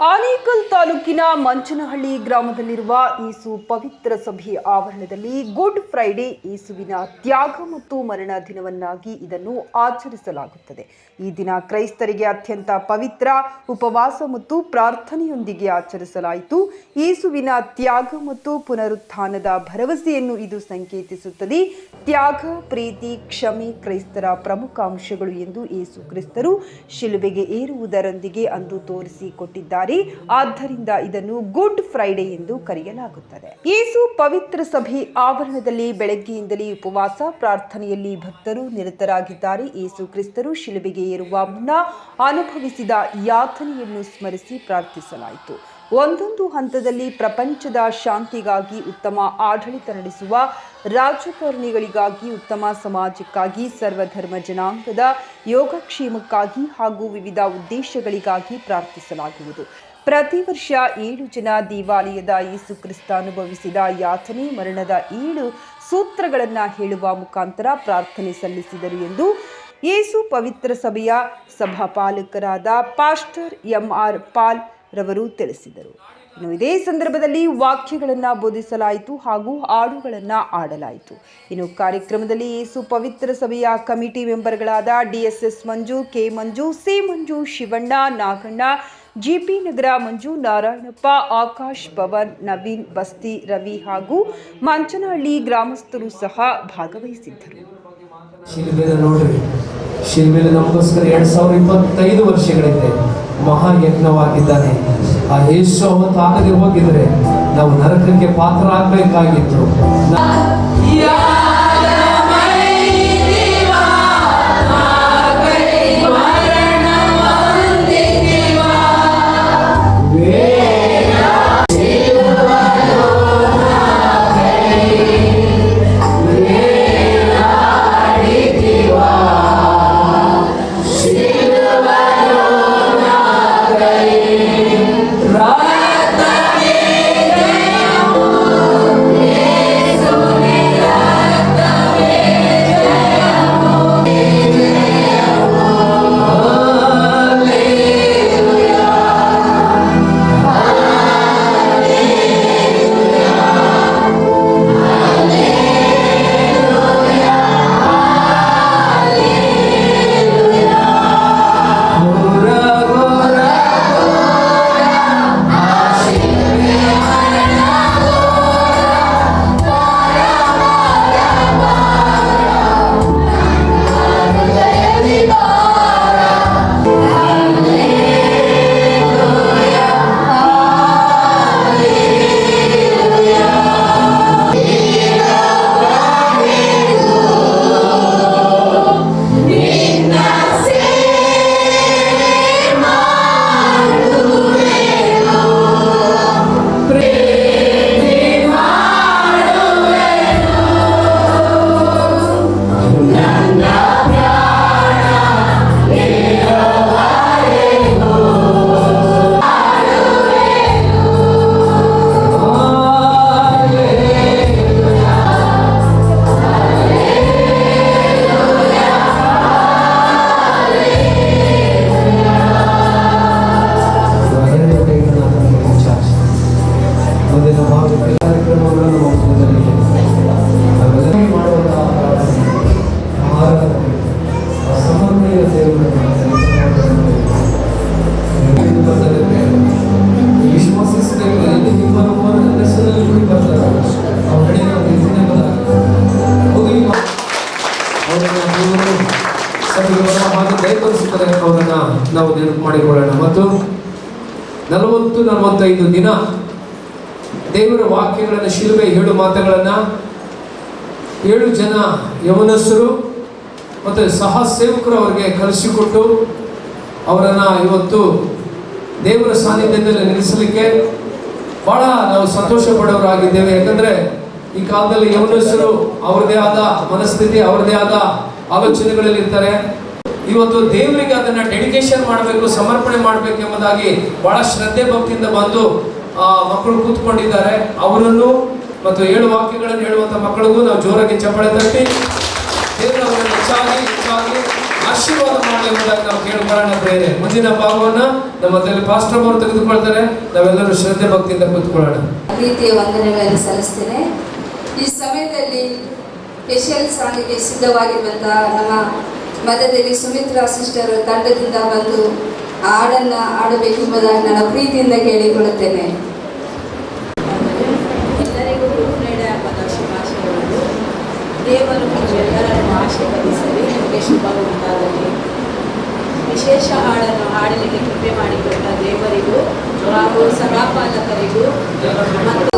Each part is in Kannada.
ಆನೇಕಲ್ ತಾಲೂಕಿನ ಮಂಚನಹಳ್ಳಿ ಗ್ರಾಮದಲ್ಲಿರುವ ಯೇಸು ಪವಿತ್ರ ಸಭೆಯ ಆವರಣದಲ್ಲಿ ಗುಡ್ ಫ್ರೈಡೆ ಯೇಸುವಿನ ತ್ಯಾಗ ಮತ್ತು ಮರಣ ದಿನವನ್ನಾಗಿ ಇದನ್ನು ಆಚರಿಸಲಾಗುತ್ತದೆ. ಈ ದಿನ ಕ್ರೈಸ್ತರಿಗೆ ಅತ್ಯಂತ ಪವಿತ್ರ ಉಪವಾಸ ಮತ್ತು ಪ್ರಾರ್ಥನೆಯೊಂದಿಗೆ ಆಚರಿಸಲಾಯಿತು. ಯೇಸುವಿನ ತ್ಯಾಗ ಮತ್ತು ಪುನರುತ್ಥಾನದ ಭರವಸೆಯನ್ನು ಇದು ಸಂಕೇತಿಸುತ್ತದೆ. ತ್ಯಾಗ, ಪ್ರೀತಿ, ಕ್ಷಮೆ ಕ್ರೈಸ್ತರ ಪ್ರಮುಖ ಅಂಶಗಳು ಎಂದು ಯೇಸು ಕ್ರಿಸ್ತರು ಶಿಲುಬೆಗೆ ಏರುವುದರೊಂದಿಗೆ ಅಂದು ತೋರಿಸಿಕೊಟ್ಟಿದ್ದಾರೆ. ಆದ್ದರಿಂದ ಇದನ್ನು ಗುಡ್ ಫ್ರೈಡೆ ಎಂದು ಕರೆಯಲಾಗುತ್ತದೆ. ಯೇಸು ಪವಿತ್ರ ಸಭೆ ಆವರಣದಲ್ಲಿ ಬೆಳಗ್ಗೆಯಿಂದಲೇ ಉಪವಾಸ ಪ್ರಾರ್ಥನೆಯಲ್ಲಿ ಭಕ್ತರು ನಿರತರಾಗಿದ್ದಾರೆ. ಯೇಸು ಕ್ರಿಸ್ತರು ಶಿಲುಬೆಗೆ ಏರುವ ಮುನ್ನ ಅನುಭವಿಸಿದ ಯಾತನೆಯನ್ನು ಸ್ಮರಿಸಿ ಪ್ರಾರ್ಥಿಸಲಾಯಿತು. ಒಂದೊಂದು ಹಂತದಲ್ಲಿ ಪ್ರಪಂಚದ ಶಾಂತಿಗಾಗಿ, ಉತ್ತಮ ಆಡಳಿತ ನಡೆಸುವ ರಾಜಕಾರಣಿಗಳಿಗಾಗಿ, ಉತ್ತಮ ಸಮಾಜಕ್ಕಾಗಿ, ಸರ್ವಧರ್ಮ ಜನಾಂಗದ ಯೋಗಕ್ಷೇಮಕ್ಕಾಗಿ ಹಾಗೂ ವಿವಿಧ ಉದ್ದೇಶಗಳಿಗಾಗಿ ಪ್ರಾರ್ಥಿಸಲಾಗುವುದು. ಪ್ರತಿ ವರ್ಷ 7 ಜನ ದೇವಾಲಯದ ಯೇಸು ಕ್ರಿಸ್ತ ಅನುಭವಿಸಿದ ಯಾತನೆ, ಮರಣದ 7 ಸೂತ್ರಗಳನ್ನು ಹೇಳುವ ಮುಖಾಂತರ ಪ್ರಾರ್ಥನೆ ಸಲ್ಲಿಸಿದರು ಎಂದು ಯೇಸು ಪವಿತ್ರ ಸಭೆಯ ಸಭಾಪಾಲಕರಾದ ಪಾಸ್ಟರ್ MR ಪಾಲ್ ರವರು ತಿಳಿಸಿದರು. ಇನ್ನು ಇದೇ ಸಂದರ್ಭದಲ್ಲಿ ವಾಕ್ಯಗಳನ್ನು ಬೋಧಿಸಲಾಯಿತು ಹಾಗೂ ಹಾಡುಗಳನ್ನು ಆಡಲಾಯಿತು. ಇನ್ನು ಕಾರ್ಯಕ್ರಮದಲ್ಲಿ ಯೇಸು ಪವಿತ್ರ ಸಭೆಯ ಕಮಿಟಿ ಮೆಂಬರ್ಗಳಾದ DSS ಮಂಜು, K ಮಂಜು, C ಮಂಜು, ಶಿವಣ್ಣ, ನಾಗಣ್ಣ, GP ನಗರ ಮಂಜು, ನಾರಾಯಣಪ್ಪ, ಆಕಾಶ್, ಪವನ್, ನವೀನ್, ಬಸ್ತಿ, ರವಿ ಹಾಗೂ ಮಂಚನಹಳ್ಳಿ ಗ್ರಾಮಸ್ಥರು ಸಹ ಭಾಗವಹಿಸಿದ್ದರು. ಶಿಲ್ಬೆಲೆ ನಮಗೋಸ್ಕರ 2025 ವರ್ಷಗಳಿಂದ ಮಹಾಯಜ್ಞವಾಗಿದ್ದಾನೆ. ಆ ಯೇಸು ಅವತ್ತು ಆಗದೆ ಹೋಗಿದ್ರೆ ನಾವು ನರಕಕ್ಕೆ ಪಾತ್ರ ಆಗಬೇಕಾಗಿತ್ತು. ಅವರನ್ನ ನಾವು ನೆನಪು ಮಾಡಿಕೊಳ್ಳೋಣ. ಮತ್ತು 40-45 ದಿನ ದೇವರ ವಾಕ್ಯಗಳನ್ನು, ಶಿಲುಬೆ 7 ಮಾತುಗಳನ್ನು 7 ಜನ ಯೌವನಸ್ಥರು ಮತ್ತು ಸಹ ಸೇವಕರು ಅವರಿಗೆ ಕಲಿಸಿಕೊಟ್ಟು ಅವರನ್ನ ಇವತ್ತು ದೇವರ ಸಾನ್ನಿಧ್ಯದಲ್ಲಿ ನಿಲ್ಲಿಸಲಿಕ್ಕೆ ಬಹಳ ನಾವು ಸಂತೋಷ ಪಡೋರಾಗಿದ್ದೇವೆ. ಯಾಕಂದ್ರೆ ಈ ಕಾಲದಲ್ಲಿ ಯೌವನಸ್ಥರು ಅವರದೇ ಆದ ಮನಸ್ಥಿತಿ, ಅವರದೇ ಆದ ಆಲೋಚನೆಗಳಲ್ಲಿ ಇರ್ತಾರೆ. ಇವತ್ತು ದೇವರಿಗೆ ಅದನ್ನ ಡೆಡಿಕೇಶನ್ ಮಾಡಬೇಕು, ಸಮರ್ಪಣೆ ಮಾಡಬೇಕು ಎಂಬುದಾಗಿ ಬಹಳ ಶ್ರದ್ಧೆ ಭಕ್ತಿಯಿಂದ ಬಂದು ಮಕ್ಕಳು ಕೂತ್ಕೊಂಡಿದ್ದಾರೆ. ಅವರನ್ನು ಮತ್ತು 7 ವಾಕ್ಯಗಳನ್ನು ಹೇಳುವಂತ ಮಕ್ಕಳಿಗೂ ನಾವು ಜೋರಾಗಿ ಚಪ್ಪಾಳೆ ತಟ್ಟಿ ದೇವರನ್ನು ಹೆಚ್ಚಾಗಿ ಆಶೀರ್ವಾದ ಮಾಡಲಿ ಎಂಬುದಾಗಿ ನಾವು ಕೇಳ್ಕೊಳ್ಳೋಣ ಪ್ರೇರೆ. ಮುಂದಿನ ಭಾಗವನ್ನ ನಮ್ಮ ಮಧ್ಯದಲ್ಲಿ ಪಾಸ್ಟರ್ ಅವರು ತೆಗೆದುಕೊಳ್ತಾರೆ. ನಾವೆಲ್ಲರೂ ಶ್ರದ್ಧೆ ಭಕ್ತಿಯಿಂದ ಕೂತ್ಕೊಳ್ಳೋಣ. ಪ್ರೀತಿಯ ವಂದನೆಗಳನ್ನು ಸಲ್ಲಿಸ್ತೇನೆ. ಈ ಸಮಯದಲ್ಲಿ ಸ್ಪೆಷಲ್ ಸಾಂಗಿಗೆ ಸಿದ್ಧವಾಗಿರುವಂತಹ ನಮ್ಮ ಮಧ್ಯದಲ್ಲಿ ಸುಮಿತ್ರಾ ಸಿಸ್ಟರ್ ತಂಡದಿಂದ ಬಂದು ಹಾಡನ್ನು ಆಡಬೇಕೆಂಬುದಾಗಿ ನನ್ನ ಪ್ರೀತಿಯಿಂದ ಕೇಳಿಕೊಳ್ಳುತ್ತೇನೆ. ಎಲ್ಲರಿಗೂ ಗುರುಫ್ರೈಡೆ ಹಬ್ಬದ ಶುಭಾಶಯಗಳು. ದೇವರು ಎಲ್ಲರನ್ನು ಆಶೀರ್ವದಿಸಲಿ, ನಿಮಗೆ ಶುಭ ಉಂಟಾಗಲಿ. ವಿಶೇಷ ಹಾಡನ್ನು ಹಾಡಲಿಕ್ಕೆ ಕೃಪೆ ಮಾಡಿಕೊಟ್ಟ ದೇವರಿಗೂ ಹಾಗೂ ಸಭಾಪಾಲಕರಿಗೂ ಮತ್ತು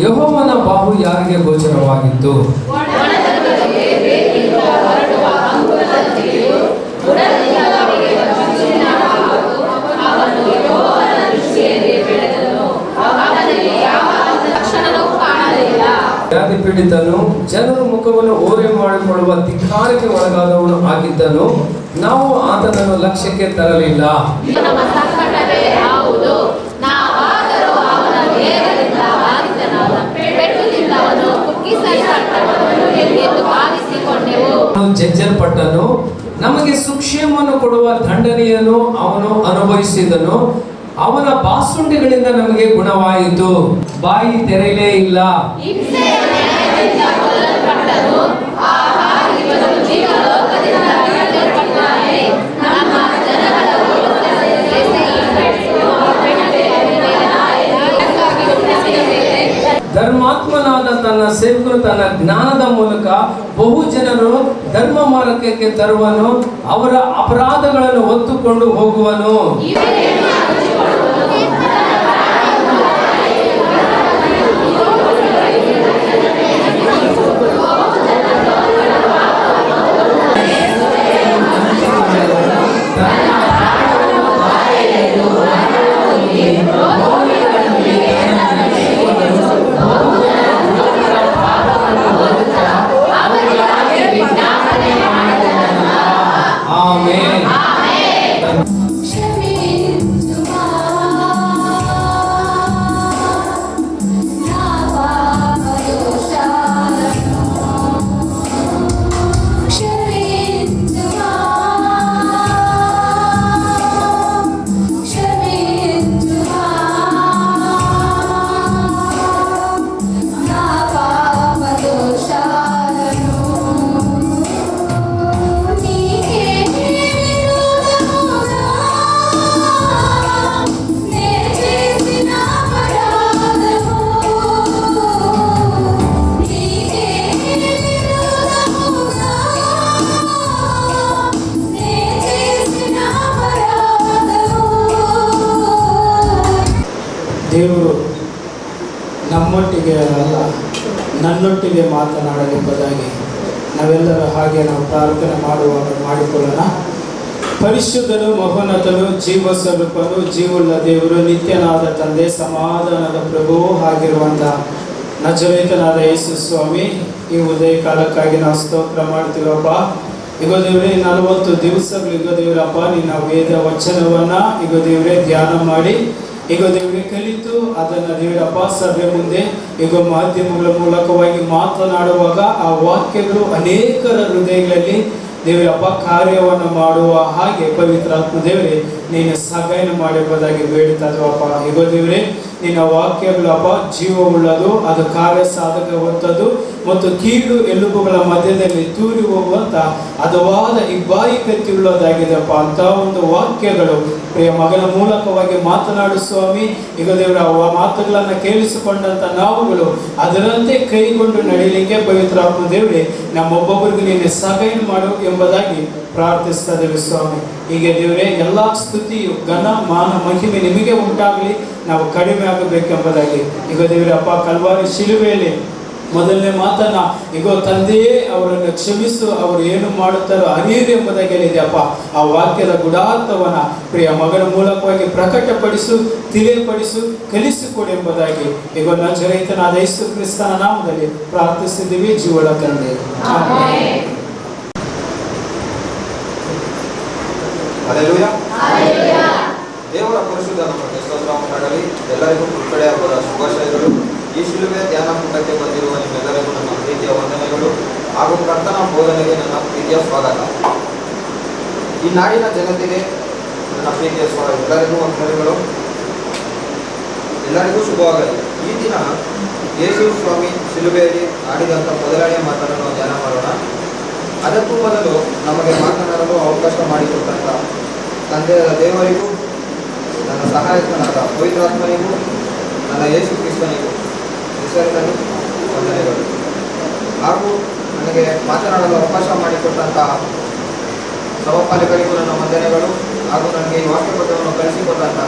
ಯೆಹೋವನ ಬಾಹು ಯಾರಿಗೆ ಗೋಚರವಾಗಿತ್ತು? ವ್ಯಾಧಿ ಪೀಡಿತನು, ಜನರ ಮುಖವನ್ನು ಓರೆ ಮಾಡಿಕೊಳ್ಳುವ ಧಿಕ್ಕಾರಕ್ಕೆ ಒಳಗಾದವನು ಆಗಿದ್ದನು. ನಾವು ಆತನನ್ನು ಲಕ್ಷ್ಯಕ್ಕೆ ತರಲಿಲ್ಲ. ಜಜ್ಜಲ್ಪಟ್ಟನು, ನಮಗೆ ಸುಕ್ಷೇಮವನ್ನು ಕೊಡುವ ದಂಡನೆಯನ್ನು ಅವನು ಅನುಭವಿಸಿದನು. ಅವನ ಬಾಸುಂಡಿಗಳಿಂದ ನಮಗೆ ಗುಣವಾಯಿತು. ಬಾಯಿ ತೆರೆಯಲೇ ಇಲ್ಲ. ಧರ್ಮಾತ್ಮನಾದ ತನ್ನ ಸೇವಕನು ತನ್ನ ಜ್ಞಾನದ ಮೂಲಕ ಬಹು ಜನರು ಧರ್ಮ ಮಾರ್ಗಕ್ಕೆ ತರುವನು. ಅವರ ಅಪರಾಧಗಳನ್ನು ಹೊತ್ತುಕೊಂಡು ಹೋಗುವನು. ದೇವರು ನಮ್ಮೊಟ್ಟಿಗೆ ಅಲ್ಲ ನನ್ನೊಟ್ಟಿಗೆ ಮಾತನಾಡಲೆಂಬುದಾಗಿ ನಾವೆಲ್ಲರೂ ಹಾಗೆ ನಾವು ಪ್ರಾರ್ಥನೆ ಮಾಡುವಾಗ ಮಾಡಿಕೊಳ್ಳೋಣ. ಪರಿಶುದ್ಧನು, ಮಹೋನ್ನತನು, ಜೀವ ಸ್ವರೂಪನು, ಜೀವುಳ್ಳ ದೇವರು, ನಿತ್ಯನಾದ ತಂದೆ, ಸಮಾಧಾನದ ಪ್ರಭುವು ಆಗಿರುವಂಥ ನಜರೇತನಾದ ಯೇಸು ಸ್ವಾಮಿ, ಈ ಉದಯ ಕಾಲಕ್ಕಾಗಿ ನಾವು ಸ್ತೋತ್ರ ಮಾಡ್ತೀವಪ್ಪ. ಈಗ ದೇವರೇ 40 ದಿವಸಗಳು ಈಗ ದೇವರಪ್ಪ ನಿನ್ನ ವೇದ ವಚನವನ್ನು ಈಗ ದೇವರೇ ಧ್ಯಾನ ಮಾಡಿ ಈಗ ದೇವರೇ ಕಲಿತು ಅದನ್ನು ದೇವರಪ್ಪ ಸಭೆ ಮುಂದೆ ಈಗ ಮಾಧ್ಯಮಗಳ ಮೂಲಕವಾಗಿ ಮಾತನಾಡುವಾಗ ಆ ವಾಕ್ಯಗಳು ಅನೇಕರ ಹೃದಯಗಳಲ್ಲಿ ದೇವರಪ್ಪ ಕಾರ್ಯವನ್ನು ಮಾಡುವ ಹಾಗೆ ಪವಿತ್ರಾತ್ಮ ದೇವರೇ ನೀನು ಸಹಾಯ ಮಾಡಿರುವುದಾಗಿ ಬೇಡುತ್ತಾ ಇದ್ದೀವಪ್ಪ. ಈಗ ದೇವರೇ ನಿನ್ನ ವಾಕ್ಯಗಳಪ್ಪ ಜೀವವುಳ್ಳದು, ಅದು ಕಾರ್ಯ ಸಾಧಕವಂಥದ್ದು ಮತ್ತು ಕೀಲು ಎಲುಬುಗಳ ಮಧ್ಯದಲ್ಲಿ ತೂರಿ ಹೋಗುವಂತ ಹದವಾದ ಇಬ್ಬಾಯಿ ಕತ್ತಿಯುಳ್ಳದಾಗಿದೆಪ್ಪ. ಅಂತ ಒಂದು ವಾಕ್ಯಗಳು ಪ್ರಿಯ ಮಗನ ಮೂಲಕವಾಗಿ ಮಾತನಾಡು ಸ್ವಾಮಿ. ಈಗ ದೇವರ ಮಾತುಗಳನ್ನು ಕೇಳಿಸಿಕೊಂಡಂತ ನಾವುಗಳು ಅದರಂತೆ ಕೈಗೊಂಡು ನಡೀಲಿಕ್ಕೆ ಪವಿತ್ರಾತ್ಮ ದೇವರೇ ನಮ್ಮೊಬ್ಬೊಬ್ಬರಿಗೂ ನೀನು ಸಹಾಯ ಮಾಡು ಎಂಬುದಾಗಿ ಪ್ರಾರ್ಥಿಸ್ತಾ ಇದ್ದೇವೆ ಸ್ವಾಮಿ. ಹೀಗೆ ದೇವರೇ ಎಲ್ಲ ಸ್ತುತಿಯು ಘನ ಮಾನ ಮಹಿಮೆ ನಿಮಗೆ ಉಂಟಾಗಲಿ, ನಾವು ಕಡಿಮೆ ಆಗಬೇಕೆಂಬುದಾಗಿ. ಈಗ ದೇವರೇ ಅಪ್ಪ, ಕಲ್ವಾರಿ ಶಿಲುಬೆಯಲ್ಲಿ ಮೊದಲನೇ ಮಾತನ್ನ ಈಗ ತಂದೆಯೇ ಅವರನ್ನು ಕ್ಷಮಿಸು, ಅವರು ಏನು ಮಾಡುತ್ತಾರೋ ಅರಿಯಿರಿ ಎಂಬುದಾಗಿ ಹೇಳಿದೆ ಅಪ್ಪ. ಆ ವಾಕ್ಯದ ಗುಡಾರ್ಥವನ್ನ ಪ್ರಿಯ ಮಗನ ಮೂಲಕವಾಗಿ ಪ್ರಕಟಪಡಿಸು, ತಿಳಿಯಪಡಿಸು, ಕಲಿಸಿಕೊಡು ಎಂಬುದಾಗಿ ಈಗ ನಜರೇತನಾದ ಯೇಸು ಕ್ರಿಸ್ತನ ನಾಮದಲ್ಲಿ ಪ್ರಾರ್ಥಿಸಿದ್ದೀವಿ ಜೀವಳ ತಂದೆ. ಹಲ್ಲೆಲೂಯಾ. ದೇವರ ಪರಿಶುದ್ಧ ನಾಮಕ್ಕೆ ಸ್ತೋತ್ರ ಉಂಟಾಗಲಿ. ಎಲ್ಲರಿಗೂ ಮುಳುಗಡೆ ಹಬ್ಬದ ಶುಭಾಶಯಗಳು. ಈ ಶಿಲುಬೆ ಧ್ಯಾನ ಕೂಟಕ್ಕೆ ಬಂದಿರುವ ನಿಮ್ಮೆಲ್ಲರಿಗೂ ನನ್ನ ಪ್ರೀತಿಯ ವಂದನೆಗಳು ಹಾಗೂ ಕರ್ತನ ಬೋಧನೆಗೆ ನನ್ನ ಪ್ರೀತಿಯ ಸ್ವಾಗತ. ಈ ನಾಡಿನ ಜನತೆಗೆ ನನ್ನ ಪ್ರೀತಿಯ ಸ್ವಾಗತ. ಎಲ್ಲರಿಗೂ ವಂದನೆಗಳು. ಎಲ್ಲರಿಗೂ ಶುಭವಾಗಲಿ. ಈ ದಿನ ಯೇಸು ಸ್ವಾಮಿ ಶಿಲುಬೆಯಲ್ಲಿ ಆಡಿದಂಥ ಮೊದಲನೆಯ ಮಾತನ್ನು ಧ್ಯಾನ ಮಾಡೋಣ. ಅದಕ್ಕೂ ಮೊದಲು ನಮಗೆ ಮಾತನಾಡಲು ಅವಕಾಶ ಮಾಡಿಕೊಟ್ಟಂಥ ತಂದೆಯ ದೇವರಿಗೂ, ನನ್ನ ಸಹಾಯಕನಾದ ಪವಿತ್ರಾತ್ಮನಿಗೂ, ನನ್ನ ಯೇಸು ಕ್ರಿಸ್ತನಿಗೂ ಹೆಸರಿನಲ್ಲಿ ವಂದನೆಗಳು. ಹಾಗೂ ನನಗೆ ಮಾತನಾಡಲು ಅವಕಾಶ ಮಾಡಿಕೊಟ್ಟಂತಹ ಸಭಾಪಾಲಕರಿಗೂ ನನ್ನ ವಂದನೆಗಳು. ಹಾಗೂ ನನಗೆ ಈ ವಾಕ್ಯಪತ್ರವನ್ನು ಕಳಿಸಿಕೊಟ್ಟಂಥ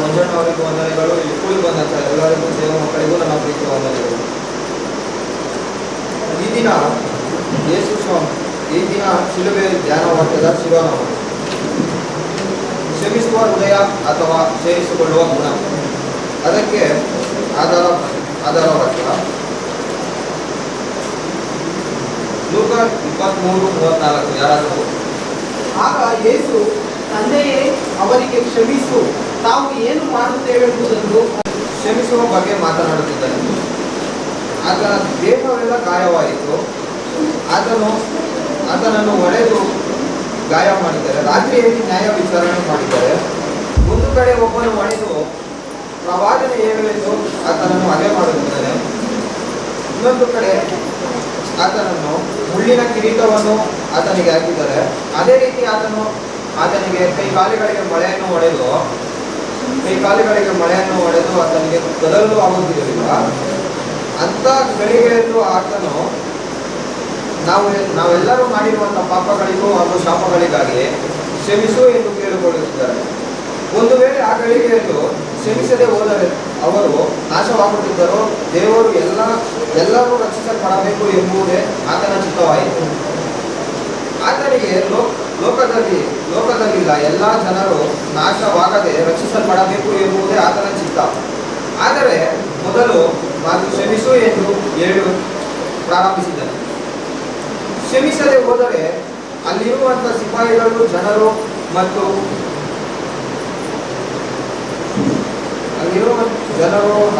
ಮುಂಜಾನವರಿಗೂ ವಂದನೆಗಳು. ಇಲ್ಲಿ ಕೂಡಿ ಬಂದಂಥ ಎಲ್ಲರಿಗೂ, ದೇವ ಮಕ್ಕಳಿಗೂ ನನ್ನ ಪ್ರೀತಿಯ ವಂದನೆಗಳು. ಈ ದಿನ ಯೇಸು ಸ್ವಾಮಿ, ಈ ದಿನ ಶಿಲುಬೆ ಧ್ಯಾನ ವಾಕ್ಯದ ಶಿರೋನಾಮ ಕ್ಷಮಿಸುವ ಹೃದಯ ಅಥವಾ ಸೇರಿಸಿಕೊಳ್ಳುವ ಗುಣ. ಅದಕ್ಕೆ ಆಧಾರ ವಾಕ್ಯ ಲೂಕ 23:34. ಯಾರಾದರೂ? ಆಗ ಯೇಸು, ತಂದೆಯೇ ಅವರಿಗೆ ಕ್ಷಮಿಸು, ತಾವು ಏನು ಮಾಡುತ್ತೇವೆಂಬುದನ್ನು. ಕ್ಷಮಿಸುವ ಬಗ್ಗೆ ಮಾತನಾಡುತ್ತಿದ್ದಾನೆ. ಆತನ ದೇಹವೆಲ್ಲ ಗಾಯವಾಯಿತು. ಆತನನ್ನು ಹೊಡೆದು ಗಾಯ ಮಾಡಿದ್ದಾರೆ. ರಾತ್ರಿಯಲ್ಲಿ ನ್ಯಾಯ ವಿಚಾರಣೆ ಮಾಡಿದ್ದಾರೆ. ಒಂದು ಕಡೆ ಒಬ್ಬನು ಹೊಡೆದು ಪ್ರವಾದನೆ ಹೇಳುವೆಂದು ಆತನನ್ನು ಹಗೆ ಮಾಡುತ್ತಿದ್ದಾನೆ. ಇನ್ನೊಂದು ಕಡೆ ಆತನನ್ನು ಮುಳ್ಳಿನ ಕಿರೀಟವನ್ನು ಆತನಿಗೆ ಹಾಕಿದ್ದಾರೆ. ಅದೇ ರೀತಿ ಆತನಿಗೆ ಕೈಕಾಲಿಗಳಿಗೆ ಮಳೆಯನ್ನು ಹೊಡೆದು ಆತನಿಗೆ ಕದಲಲು ಆಗುತ್ತಿರಲಿಲ್ಲ. ಅಂಥ ಗಳಿಗೆಯಲ್ಲೂ ಆತನು ನಾವೆಲ್ಲರೂ ಮಾಡಿರುವಂಥ ಪಾಪಗಳಿಗೂ ಹಾಗೂ ಶಾಪಗಳಿಗಾಗಿ ಕ್ಷಮಿಸು ಎಂದು ಕೇಳಿಕೊಳ್ಳುತ್ತಿದ್ದಾರೆ. ಒಂದು ವೇಳೆ ಆ ಗಳಿಗೆಯಲ್ಲೂ ಕ್ಷಮಿಸದೆ ಹೋದರೆ ಅವರು ನಾಶವಾಗುತ್ತಿದ್ದರು. ದೇವರು ಎಲ್ಲರೂ ರಕ್ಷಿಸಲ್ಪಡಬೇಕು ಎಂಬುದೇ ಆತನ ಚಿತ್ತವಾಯಿತು. ಆತನಿಗೆ ಲೋಕದಲ್ಲಿಲ್ಲ ಎಲ್ಲ ಜನರು ನಾಶವಾಗದೆ ರಕ್ಷಿಸಲ್ಪಡಬೇಕು ಎಂಬುದೇ ಆತನ ಚಿತ್ತ. ಆದರೆ ಮೊದಲು ನಾನು ಕ್ಷಮಿಸು ಎಂದು ಹೇಳಿ ಪ್ರಾರಂಭಿಸಿದನು. ಕ್ಷಮಿಸದೆ ಹೋದರೆ ಅಲ್ಲಿರುವಂಥ ಸಿಪಾಯಿಗಳು, ಜನರು ಮತ್ತು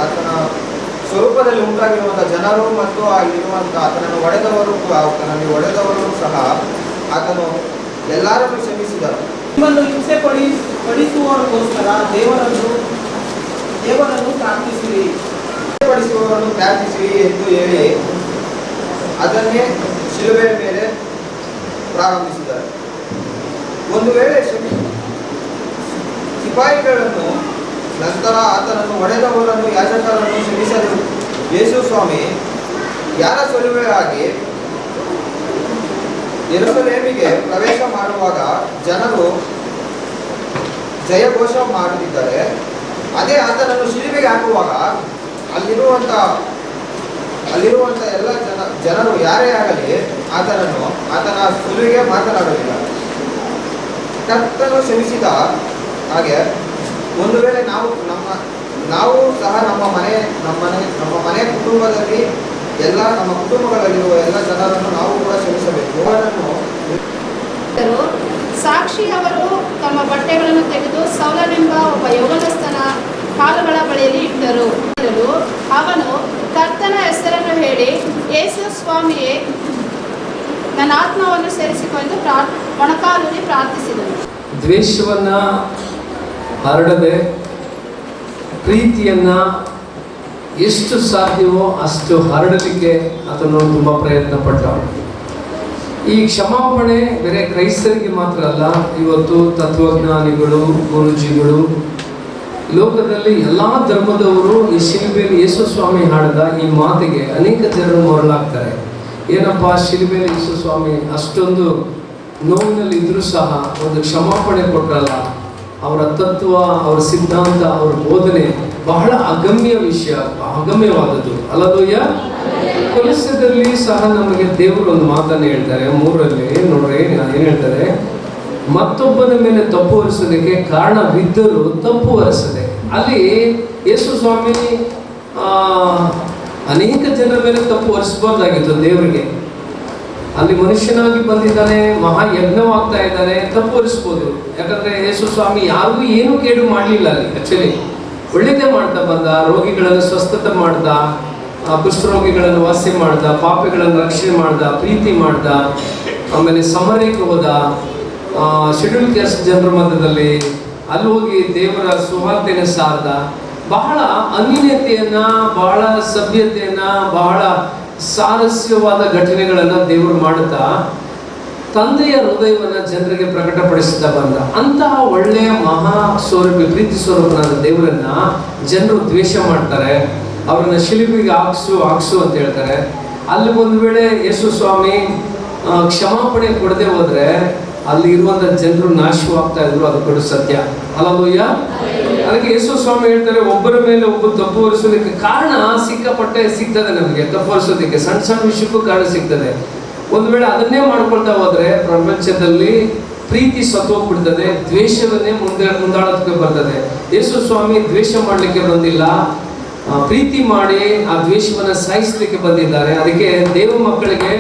ಆತನ ಸ್ವರೂಪದಲ್ಲಿ ಉಂಟಾಗಿರುವಂಥ ಜನರು ಮತ್ತು ಅಲ್ಲಿರುವಂಥ ಆತನನ್ನು ಹೊಡೆದವರು ಸಹ ಆತನು ಎಲ್ಲರನ್ನು ಕ್ಷಮಿಸಿದರು. ನಿಮ್ಮನ್ನು ಹಿಂಸೆ ಪಡಿಸುವವರಿಗೋಸ್ಕರ ದೇವರನ್ನು ಪ್ರಾರ್ಥಿಸಿರಿ ಎಂದು ಹೇಳಿ ಅದನ್ನೇ ಶಿಲುಬೆಯ ಮೇಲೆ ಪ್ರಾರಂಭಿಸಿದ್ದಾರೆ. ಒಂದು ವೇಳೆ ಸಿಪಾಯಿಗಳನ್ನು ನಂತರ ಆತನನ್ನು ಹೊಡೆದವರನ್ನು, ಯಾಜಕರನ್ನು ಕ್ಷಮಿಸಲು ಯೇಸು ಸ್ವಾಮಿ ಯಾರ ಸಲುವಾಗಿ ಯೆರೂಸಲೇಮಿಗೆ ಪ್ರವೇಶ ಮಾಡುವಾಗ ಜನರು ಜಯಘೋಷ ಮಾಡುತ್ತಿದ್ದಾರೆ. ಅದೇ ಆತನನ್ನು ಶಿಲುಬೆಗೆ ಹಾಕುವಾಗ ಅಲ್ಲಿರುವಂಥ ಎಲ್ಲ ಜನರು ಯಾರೇ ಆಗಲಿ ಆತನ ಸುಲಿಗೆ ಮಾತನಾಡಲಿಲ್ಲ. ಕರ್ತನು ಕ್ಷಮಿಸಿದ ಹಾಗೆ ಒಂದು ವೇಳೆ ನಾವು ಸಹ ನಮ್ಮ ಮನೆ ಕುಟುಂಬದಲ್ಲಿ ನಮ್ಮ ಕುಟುಂಬಗಳಲ್ಲಿರುವ ಎಲ್ಲ ಜನರನ್ನು ನಾವು ಕೂಡ ಕ್ಷಮಿಸಬೇಕು. ಅವರನ್ನು ಸಾಕ್ಷಿ ಅವರು ತಮ್ಮ ಬಟ್ಟೆಗಳನ್ನು ತೆಗೆದು ಸೌಲನೆಂಬ ಒಬ್ಬ ಯೌವನಸ್ಥನ ಕಾಲುಗಳ ಬಳಿಯಲ್ಲಿ ಇಟ್ಟರು. ಅವನು ಕರ್ತನ ಹೆಸರನ್ನು ಹೇಳಿ, ಯೇಸು ಸ್ವಾಮಿಯೇ, ನನ್ನ ಆತ್ಮವನ್ನು ಸೇರಿಸಿಕೊಂಡು ಮೊಣಕಾಲೂರಿ ಪ್ರಾರ್ಥಿಸಿದನು. ದ್ವೇಷವನ್ನ ಹರಡದೆ ಪ್ರೀತಿಯನ್ನ ಎಷ್ಟು ಸಾಧ್ಯವೋ ಅಷ್ಟು ಹರಡಲಿಕ್ಕೆ ಆತನು ತುಂಬ ಪ್ರಯತ್ನ ಪಟ್ಟ. ಈ ಕ್ಷಮಾಪಣೆ ಬೇರೆ ಕ್ರೈಸ್ತರಿಗೆ ಮಾತ್ರ ಅಲ್ಲ, ಇವತ್ತು ತತ್ವಜ್ಞಾನಿಗಳು, ಗುರುಜಿಗಳು, ಲೋಕದಲ್ಲಿ ಎಲ್ಲ ಧರ್ಮದವರು ಈ ಶಿಲುಬೆಯಲ್ಲಿ ಯೇಸು ಸ್ವಾಮಿ ಹಾಡಿದ ಈ ಮಾತಿಗೆ ಅನೇಕ ಜನರು ಮರಳಾಗ್ತಾರೆ. ಏನಪ್ಪ, ಶಿಲುಬೆಯಲ್ಲಿ ಯೇಸು ಸ್ವಾಮಿ ಅಷ್ಟೊಂದು ನೋವಿನಲ್ಲಿ ಇದ್ರೂ ಸಹ ಒಂದು ಕ್ಷಮಾಪಣೆ ಕೊಟ್ಟರಲ್ಲ, ಅವರ ತತ್ವ, ಅವರ ಸಿದ್ಧಾಂತ, ಅವರ ಬೋಧನೆ ಬಹಳ ಅಗಮ್ಯ ವಿಷಯ, ಅಗಮ್ಯವಾದದ್ದು. ಅಲ್ಲದೋಯ್ಯ, ಕೊಲೊಸ್ಸೆದಲ್ಲಿ ಸಹ ನಮಗೆ ದೇವರು ಒಂದು ಮಾತನ್ನು ಹೇಳ್ತಾರೆ 3ರಲ್ಲಿ ನೋಡ್ರಿ, ಏನು ಹೇಳ್ತಾರೆ, ಮತ್ತೊಬ್ಬನ ಮೇಲೆ ತಪ್ಪು ಹೊರಿಸೋದಕ್ಕೆ ಕಾರಣವಿದ್ದರೂ ತಪ್ಪು ಹೊರಿಸದೆ. ಅಲ್ಲಿ ಯೇಸು ಸ್ವಾಮಿ ಅನೇಕ ಜನರ ಮೇಲೆ ತಪ್ಪು ಹೊರಿಸಬಾರ್ದಾಗಿತ್ತು ದೇವರಿಗೆ. ಅಲ್ಲಿ ಮನುಷ್ಯನಾಗಿ ಬಂದಿದ್ದಾನೆ, ಮಹಾಯಜ್ಞವಾಗ್ತಾ ಇದ್ದಾನೆ, ತಪ್ಪು ಹೊರಿಸ್ಬೋದು. ಯಾಕಂದ್ರೆ ಯೇಸು ಸ್ವಾಮಿ ಯಾರಿಗೂ ಏನೂ ಕೇಡು ಮಾಡಲಿಲ್ಲ. ಅಲ್ಲಿ ಆಕ್ಚುಲಿ ಒಳ್ಳೆಯದೇ ಮಾಡ್ತಾ ಬಂದ, ರೋಗಿಗಳನ್ನು ಸ್ವಸ್ಥತೆ ಮಾಡ್ದ, ಕುಷ್ಠರೋಗಿಗಳನ್ನು ವಾಸಿ ಮಾಡ್ದ, ಪಾಪಿಗಳನ್ನು ರಕ್ಷಣೆ ಮಾಡ್ದ, ಪ್ರೀತಿ ಮಾಡ್ದ, ಆಮೇಲೆ ಸಮರಕ್ಕೆ ಹೋದ, ಶೆಡ್ಯೂಲ್ ಕ್ಯಾಸ್ಟ್ ಜನರ ಮಧ್ಯದಲ್ಲಿ ಅಲ್ಲಿ ಹೋಗಿ ದೇವರ ಸುವಾರ್ತೆಯನ್ನು ಸಾರ್ದ. ಬಹಳ ಅನ್ಯೂನ್ಯತೆಯನ್ನ, ಬಹಳ ಸಭ್ಯತೆಯನ್ನ, ಬಹಳ ಸಾರಸ್ಯವಾದ ಘಟನೆಗಳನ್ನು ದೇವರು ಮಾಡುತ್ತಾ ತಂದೆಯ ಹೃದಯವನ್ನು ಜನರಿಗೆ ಪ್ರಕಟಪಡಿಸುತ್ತಾ ಬಂದ. ಅಂತಹ ಒಳ್ಳೆಯ ಮಹಾ ಸ್ವರೂಪಿ, ಪ್ರೀತಿ ಸ್ವರೂಪನಾದ ದೇವರನ್ನ ಜನರು ದ್ವೇಷ ಮಾಡ್ತಾರೆ, ಅವರನ್ನ ಶಿಲುಬೆಗೆ ಹಾಕ್ಸು ಅಂತ ಹೇಳ್ತಾರೆ. ಅಲ್ಲಿ ಒಂದು ವೇಳೆ ಯೇಸು ಸ್ವಾಮಿ ಕ್ಷಮಾಪಣೆ ಕೊಡದೆ ಹೋದ್ರೆ ಅಲ್ಲಿ ಇರುವಂತ ಜನರು ನಾಶವಾಗ್ತಾ ಇದ್ರು. ಅದು ಕೂಡ ಸತ್ಯ. ಅಲ್ಲದೋಯ್ಯ, ಅದಕ್ಕೆ ಯೇಸು ಸ್ವಾಮಿ ಹೇಳ್ತಾರೆ, ಒಬ್ಬರ ಮೇಲೆ ಒಬ್ಬರು ತಪ್ಪು ಹೊರಿಸೋದಕ್ಕೆ ಕಾರಣ ಸಿಕ್ಕಾಪಟ್ಟೆ ಸಿಗ್ತದೆ. ನಮಗೆ ತಪ್ಪು ಹೊರಿಸೋದಕ್ಕೆ ಸಣ್ಣ ಸಣ್ಣ ವಿಷಯಕ್ಕೂ ಕಾರಣ ಸಿಗ್ತದೆ. ಒಂದು ವೇಳೆ ಅದನ್ನೇ ಮಾಡ್ಕೊಳ್ತಾ ಹೋದ್ರೆ ಪ್ರಪಂಚದಲ್ಲಿ ಪ್ರೀತಿ ಸತ್ತೋಗ್ಬಿಡ್ತದೆ, ದ್ವೇಷವನ್ನೇ ಮುಂದಾಡೋದಕ್ಕೆ ಬರ್ತದೆ. ಯೇಸು ಸ್ವಾಮಿ ದ್ವೇಷ ಮಾಡಲಿಕ್ಕೆ ಬಂದಿಲ್ಲ, ಪ್ರೀತಿ ಮಾಡಿ ಆ ದ್ವೇಷವನ್ನ ಸಾಯಿಸಲಿಕ್ಕೆ ಬಂದಿದ್ದಾರೆ. ಅದಕ್ಕೆ ದೇವ ಮಕ್ಕಳಿಗೆ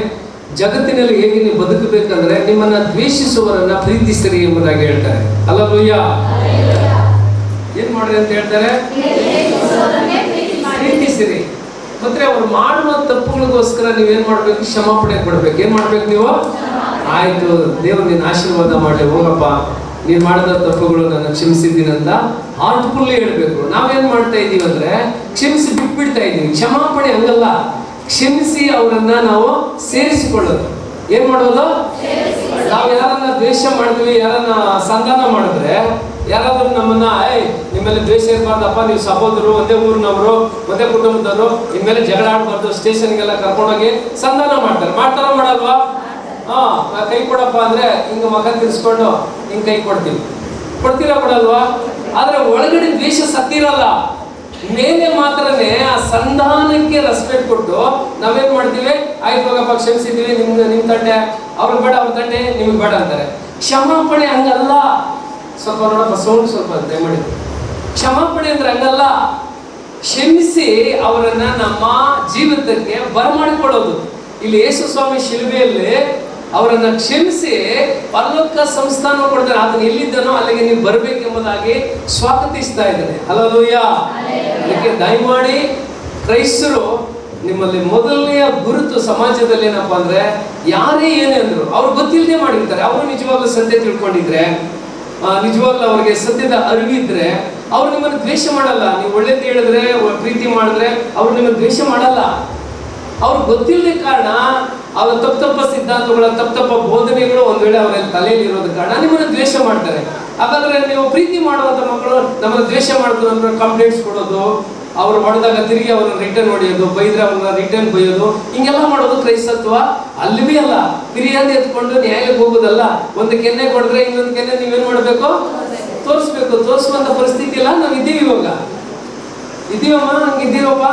ಜಗತ್ತಿನಲ್ಲಿ ಹೇಗೆ ನೀವು ಬದುಕಬೇಕಂದ್ರೆ ನಿಮ್ಮನ್ನ ದ್ವೇಷಿಸುವವರನ್ನ ಪ್ರೀತಿಸಿರಿ ಎಂಬುದಾಗಿ ಹೇಳ್ತಾರೆ. ಅಲ್ಲಲೂಯ್ಯ, ಏನ್ ಮಾಡ್ರಿ ಅಂತ ಹೇಳ್ತಾರೆ? ಪ್ರೀತಿಸಿರಿ. ಮತ್ತೆ ಅವ್ರು ಮಾಡುವ ತಪ್ಪುಗಳಿಗೋಸ್ಕರ ನೀವೇನ್ ಮಾಡ್ಬೇಕು? ಕ್ಷಮಾಪಣೆ ಕೊಡ್ಬೇಕು. ಏನ್ ಮಾಡ್ಬೇಕು ನೀವು? ಆಯ್ತು, ದೇವರು ನಿನ್ನ ಆಶೀರ್ವಾದ ಮಾಡಿ, ಹೋಗಪ್ಪ, ನೀನ್ ಮಾಡಿದ ತಪ್ಪುಗಳು ನಾನು ಕ್ಷಮಿಸಿದ್ದೀನಂತ ಹಾರ್ಟ್ಫುಲ್ಲಿ ಹೇಳ್ಬೇಕು. ನಾವೇನ್ ಮಾಡ್ತಾ ಇದೀವಿ ಅಂದ್ರೆ ಕ್ಷಮಿಸಿ ಬಿಟ್ಬಿಡ್ತಾ ಇದೀವಿ. ಕ್ಷಮಾಪಣೆ ಹಂಗಲ್ಲ, ಕ್ಷಮಿಸಿ ಅವರನ್ನ ನಾವು ಸೇರಿಸಿಕೊಳ್ಳೋದು. ಏನ್ ಮಾಡೋದು? ನಾವು ಯಾರನ್ನ ದ್ವೇಷ ಮಾಡಿದ್ವಿ, ಯಾರನ್ನ ಸಂಧಾನ ಮಾಡಿದ್ರೆ, ಯಾರಾದ್ರೂ ನಮ್ಮನ್ನ ನಿಮ್ಮೇಲೆ ದ್ವೇಷ ಇರಬಾರ್ದಪ್ಪ, ನೀವು ಸಹೋದರರು, ಒಂದೇ ಊರಿನವರು, ಒಂದೇ ಕುಟುಂಬದವರು, ನಿಮ್ಮೇಲೆ ಜಗಳ ಆಡ್ಬಾರ್ದು, ಸ್ಟೇಷನ್ಗೆಲ್ಲ ಕರ್ಕೊಂಡೋಗಿ ಸಂಧಾನ ಮಾಡ್ತಾರೆ. ಮಾಡ್ತಾರ ಮಾಡಲ್ವಾ? ಕೈ ಕೊಡಪ್ಪ ಅಂದ್ರೆ ಹಿಂಗ ಮಗ ತಿರ್ಸ್ಕೊಂಡು ಹಿಂಗ್ ಕೈ ಕೊಡ್ತೀರಾ ಕೊಡಲ್ವಾ? ಆದ್ರೆ ಒಳಗಡೆ ದ್ವೇಷ ಸತ್ತಿರಲ್ಲ. ಮೇಲೆ ಮಾತ್ರನೇ ಆ ಸಂಧಾನಕ್ಕೆ ರೆಸ್ಪೆಕ್ಟ್ ಕೊಟ್ಟು ನಾವೇನ್ ಮಾಡ್ತೀವಿ? ಆಯ್ತು ಹೋಗಪ್ಪ, ಕ್ಷಮಿಸಿದೀವಿ, ನಿಮ್ ತಂಡೆ ಅವ್ರಿಗೆ ಬೇಡ, ಅವ್ರ ತಂಡೆ ನಿಮ್ಗೆ ಬೇಡ ಅಂತಾರೆ. ಕ್ಷಮಾಪಣೆ ಹಂಗಲ್ಲ. ಸ್ವಲ್ಪ ನೋಡಪ್ಪ, ಸೌಂಡ್ ಸ್ವಲ್ಪ ದಯಮಾಡಿ. ಕ್ಷಮಾಪಣೆ ಅಂದ್ರೆ ಹಂಗಲ್ಲ. ಕ್ಷಮಿಸಿ ಅವರನ್ನ ನಮ್ಮ ಜೀವಿತಕ್ಕೆ ಬರಮಾಡಿಕೊಳ್ಳೋದು. ಇಲ್ಲಿ ಯೇಸು ಸ್ವಾಮಿ ಶಿಲುಬೆಯಲ್ಲಿ ಅವರನ್ನ ಕ್ಷಮಿಸಿ ಪರಲೋಕ ಸಂಸ್ಥಾನ ಕೊಡ್ತಾರೆ. ಆತನ ಎಲ್ಲಿದ್ದನೋ ಅಲ್ಲಿಗೆ ನೀವು ಬರಬೇಕೆಂಬುದಾಗಿ ಸ್ವಾಗತಿಸ್ತಾ ಇದ್ದಾನೆ. ಹಲ್ಲೆಲೂಯಾ. ಅದಕ್ಕೆ ದಯಮಾಡಿ ಕ್ರೈಸ್ತರು, ನಿಮ್ಮಲ್ಲಿ ಮೊದಲನೆಯ ಗುರುತು ಸಮಾಜದಲ್ಲಿ ಏನಪ್ಪಾ ಅಂದ್ರೆ, ಯಾರೇ ಏನೇ ಅಂದ್ರು ಅವ್ರು ಗೊತ್ತಿಲ್ಲದೆ ಮಾಡಿರ್ತಾರೆ. ಅವರು ನಿಜವಾಗ್ಲೂ ಸತ್ಯ ತಿಳ್ಕೊಂಡಿದ್ರೆ, ನಿಜವಾಗ್ಲೂ ಅವ್ರಿಗೆ ಸತ್ಯದ ಅರಿವಿದ್ರೆ ಅವ್ರು ನಿಮ್ಮನ್ನು ದ್ವೇಷ ಮಾಡಲ್ಲ. ನೀವು ಒಳ್ಳೇದು ಹೇಳಿದ್ರೆ, ಪ್ರೀತಿ ಮಾಡಿದ್ರೆ ಅವ್ರು ನಿಮ್ಮನ್ನು ದ್ವೇಷ ಮಾಡಲ್ಲ. ಅವ್ರು ಗೊತ್ತಿಲ್ಲದೆ ಕಾರಣ ಅವರ ತಪ್ಪ ಸಿದ್ಧಾಂತಗಳ ತಪ್ಪ ಬೋಧನೆಗಳು ಒಂದ್ ವೇಳೆ ಅವರ ತಲೆಯಲ್ಲಿ ಇರೋದ ಕಾರಣ ನಿಮ್ಮನ್ನು ದ್ವೇಷ ಮಾಡ್ತಾರೆ. ಹಾಗಾದ್ರೆ ನೀವು ಪ್ರೀತಿ ಮಾಡುವಂತ ಮಕ್ಕಳು ನಮ್ಮನ್ನು ದ್ವೇಷ ಮಾಡೋದು, ನಮ್ಮ ಕಂಪ್ಲೇಂಟ್ಸ್ ಕೊಡೋದು, ಅವ್ರು ಹೊಡೆದಾಗ ತಿರುಗಿ ಅವ್ರನ್ನ ರಿಟರ್ನ್ ಹೊಡೆಯೋದು, ಬೈದ್ರೆ ಅವ್ರನ್ನ ರಿಟರ್ನ್ ಬೈಯೋದು, ಹಿಂಗೆಲ್ಲ ಮಾಡೋದು ಕ್ರೈಸ್ತತ್ವ ಅಲ್ಲಿವೇ ಅಲ್ಲ. ಫಿರ್ಯಾದಿ ಎತ್ಕೊಂಡು ನ್ಯಾಯಾಲಯಕ್ಕೆ ಹೋಗೋದಲ್ಲ. ಒಂದು ಕೆನ್ನೆ ಕೊಡಿದ್ರೆ ಇನ್ನೊಂದು ಕೆನ್ನೆ ನೀವೇನ್ ಮಾಡ್ಬೇಕು? ತೋರಿಸ್ಬೇಕು. ತೋರಿಸುವಂತ ಪರಿಸ್ಥಿತಿ ಇಲ್ಲ. ನಾವ್ ಇದ್ದೀವಿ, ಇವಾಗ ಇದೀವಮ್ಮ, ಹಂಗಿದ್ದೀವಪ್ಪ.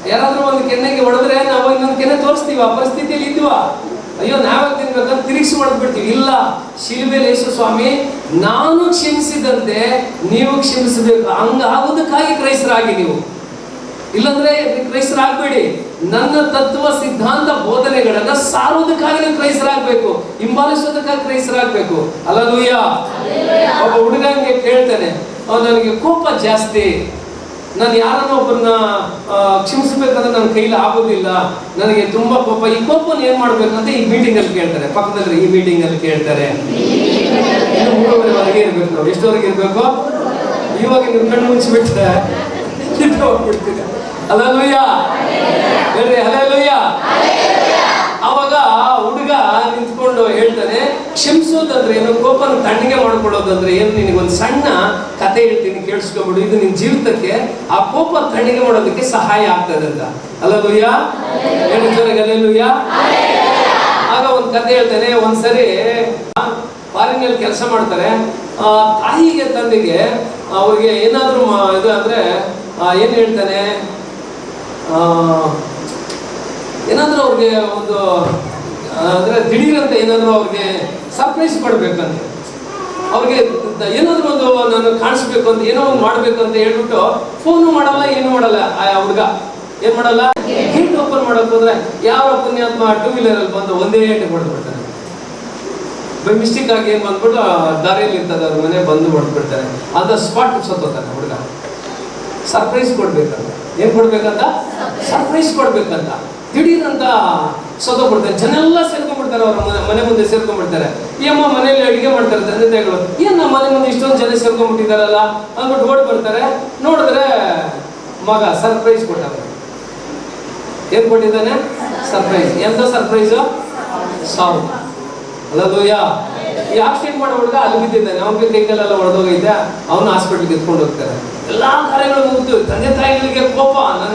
ಯಾರಾದ್ರೂ ಒಂದು ಕೆನ್ನೆಗೆ ಹೊಡೆದ್ರೆ ನಾವು ಇನ್ನೊಂದು ಕೆನ್ನೆ ತೋರಿಸ್ತೀವಿ. ಆ ಪರಿಸ್ಥಿತಿಯಲ್ಲಿ ಇದ್ವ? ಅಯ್ಯೋ, ನಾವಾಗ ತಿನ್ಬೇಕಂತ ತಿರುಗಿಸಿ ಹೊಡೆದ್ಬಿಡ್ತೀವಿ. ಇಲ್ಲ, ಶಿಲುಬೆಯಲ್ಲಿ ಯೇಸು ಸ್ವಾಮಿ ನಾನು ಕ್ಷಮಿಸಿದಂತೆ ನೀವು ಕ್ಷಮಿಸಬೇಕು, ಹಂಗಾಗೋದಕ್ಕಾಗಿ ಕ್ರೈಸ್ತರಾಗಿ ನೀವು. ಇಲ್ಲಾಂದ್ರೆ ಕ್ರೈಸ್ತರಾಗಬೇಡಿ. ನನ್ನ ತತ್ವ ಸಿದ್ಧಾಂತ ಬೋಧನೆಗಳನ್ನ ಸಾರುವುದಕ್ಕಾಗಿ ನೀವು ಕ್ರೈಸ್ತರಾಗಬೇಕು, ಹಿಂಬಾಲಿಸೋದಕ್ಕಾಗಿ ಕ್ರೈಸ್ತರಾಗಬೇಕು. ಹಲ್ಲೆಲೂಯಾ. ಒಬ್ಬ ಹುಡುಗನಿಗೆ ಕೇಳ್ತಾನೆ, ನನಗೆ ಕೋಪ ಜಾಸ್ತಿ, ನಾನು ಯಾರನ್ನ ಒಬ್ಬರನ್ನ ಕ್ಷಮಿಸಬೇಕಂದ್ರೆ ನನ್ನ ಕೈಲಿ ಆಗೋದಿಲ್ಲ, ನನಗೆ ತುಂಬಾ ಕೋಪ. ಈ ಕೋಪನ ಏನ್ ಮಾಡ್ಬೇಕಂತ ಈ ಮೀಟಿಂಗ್ ಅಲ್ಲಿ ಕೇಳ್ತಾರೆ. ಪಕ್ಕದಲ್ಲಿ ಈ ಮೀಟಿಂಗ್ ಅಲ್ಲಿ ಕೇಳ್ತಾರೆ. 3:30ವರೆಗೆ ಇರ್ಬೇಕು ನಾವು. ಎಷ್ಟವರೆಗೆ ಇರ್ಬೇಕು? ಇವಾಗ ನೀವು ಕಣ್ಣು ಮುಚ್ಚಿಬಿಟ್ರೆ ನಿಂತು ಹೋಗ್ಬಿಡ್ತೀರಿ. ಹಲ್ಲೆಲೂಯ ಹೇಳ್ರಿ, ಹಲ್ಲೆಲೂಯ. ಅವಾಗ ಹುಡುಗ ನಿಂತ್ಕೊಂಡು ಹೇಳ್ತಾನೆ, ಕ್ಷಮಿಸೋದಂದ್ರೆ ಏನು, ಕೋಪನ ತಣ್ಣಗೆ ಮಾಡ್ಕೊಳ್ಳೋದಂದ್ರೆ ಏನು, ನಿನಗೊಂದು ಸಣ್ಣ ಕತೆ ಹೇಳ್ತೀನಿ ಕೇಳಿಸ್ಕೊಬಿಡು, ಇದು ನಿನ್ನ ಜೀವಿತಕ್ಕೆ ಆ ಕೋಪ ತಣ್ಣಗೆ ಮಾಡೋದಕ್ಕೆ ಸಹಾಯ ಆಗ್ತದೆ ಅಂತ. ಹಲ್ಲೆಲೂಯ ಹೇಳಿ ಜೋರಾಗಿ, ಹಲ್ಲೆಲೂಯ. ಆಗ ಒಂದು ಕತೆ ಹೇಳ್ತಾನೆ. ಒಂದ್ಸರಿ ಫಾರಿನಲ್ಲಿ ಕೆಲಸ ಮಾಡ್ತಾರೆ. ತಾಯಿಗೆ ತಂದೆಗೆ ಅವ್ರಿಗೆ ಏನಾದರೂ ಇದು ಅಂದ್ರೆ ಏನು ಹೇಳ್ತಾನೆ, ಏನಾದರೂ ಅವ್ರಿಗೆ ಒಂದು ಅಂದರೆ ದಿಢೀರಂತ ಏನಾದರೂ ಅವ್ರಿಗೆ ಸರ್ಪ್ರೈಸ್ ಕೊಡ್ಬೇಕಂತ, ಅವ್ರಿಗೆ ಏನಾದರೂ ಒಂದು ನಾನು ಕಾಣಿಸ್ಬೇಕು ಅಂತ, ಏನೋ ಒಂದು ಮಾಡಬೇಕು ಅಂತ ಹೇಳ್ಬಿಟ್ಟು ಫೋನು ಮಾಡಲ್ಲ, ಏನು ಮಾಡಲ್ಲ. ಆ ಹುಡುಗ ಏನು ಮಾಡಲ್ಲ, ಗೇಟ್ ಓಪನ್ ಮಾಡೋಕೆ ಹೋದ್ರೆ ಯಾವ ಪುಣ್ಯಾತ್ಮ 2 ವೀಲರಲ್ಲಿ ಬಂದು ಒಂದೇ ಏಟು ಹೊಡೆದ್ಬಿಡ್ತಾನೆ. ಬೈ ಮಿಸ್ಟೇಕ್ ಆಗಿ ಏನು ಬಂದ್ಬಿಟ್ಟು ದಾರಿಯಲ್ಲಿ ಇರ್ತದೆ ಅವ್ರ ಮನೆ ಬಂದು ಹೊಡೆದ್ಬಿಡ್ತಾರೆ. ಅದ ಸ್ಪಾಟ್ ಸತ್ತೋತಾನೆ ಹುಡುಗ. ಸರ್ಪ್ರೈಸ್ ಕೊಡ್ಬೇಕಂತ, ಏನು ಕೊಡ್ಬೇಕಂತ, ಸರ್ಪ್ರೈಸ್ ಕೊಡ್ಬೇಕಂತ ದಿಢೀರಂತ ಸತ್ತೋಗ್ಬಿಡ್ತಾರೆ. ಜನ ಎಲ್ಲ ಸೇರ್ಕೊಂಡ್ಬಿಡ್ತಾರೆ, ಅವ್ರ ಮನೆ ಮುಂದೆ ಸೇರ್ಕೊಂಡ್ಬಿಡ್ತಾರೆ. ಈ ಅಮ್ಮ ಮನೇಲಿ ಅಡುಗೆ ಮಾಡ್ತಾರೆ, ತಂದೆ ತಾಯಿಗಳು, ಏನು ನಮ್ಮ ಮನೆ ಮುಂದೆ ಇಷ್ಟೊಂದು ಜನ ಸೇರ್ಕೊಂಡ್ಬಿಟ್ಟಿದಾರಲ್ಲ ಅಂದ್ಬಿಟ್ಟು ಓಡ್ ಬರ್ತಾರೆ. ನೋಡಿದ್ರೆ ಮಗ ಸರ್ಪ್ರೈಸ್ ಕೊಟ್ಟ. ಏನ್ ಕೊಟ್ಟಿದ್ದಾನೆ, ಸರ್ಪ್ರೈಸ್. ಎಂತ ಸರ್ಪ್ರೈಸು, ಸಾವು. ಹಲ್ಲೆಲೂಯ. ಈ ಆಕ್ಸಿಡೆಂಟ್ ಮಾಡೋ ಹುಡುಗ ಅಲ್ಲಿ ಬಿದ್ದಿದ್ದಾನೆ, ಅವನಿಗೆ ಕೈಕಲ್ಲೆಲ್ಲ ಹೊಡೆದೋಗೈತೆ, ಅವನು ಹಾಸ್ಪಿಟ್ಲಿಗೆ ಎತ್ಕೊಂಡು ಹೋಗ್ತಾರೆ. ಎಲ್ಲಾ ಕಾರ್ಯಗಳು ಮುಗಿದು ತಂದೆ ತಾಯಿಗಳಿಗೆ ಕೋಪ, ನನ್ನ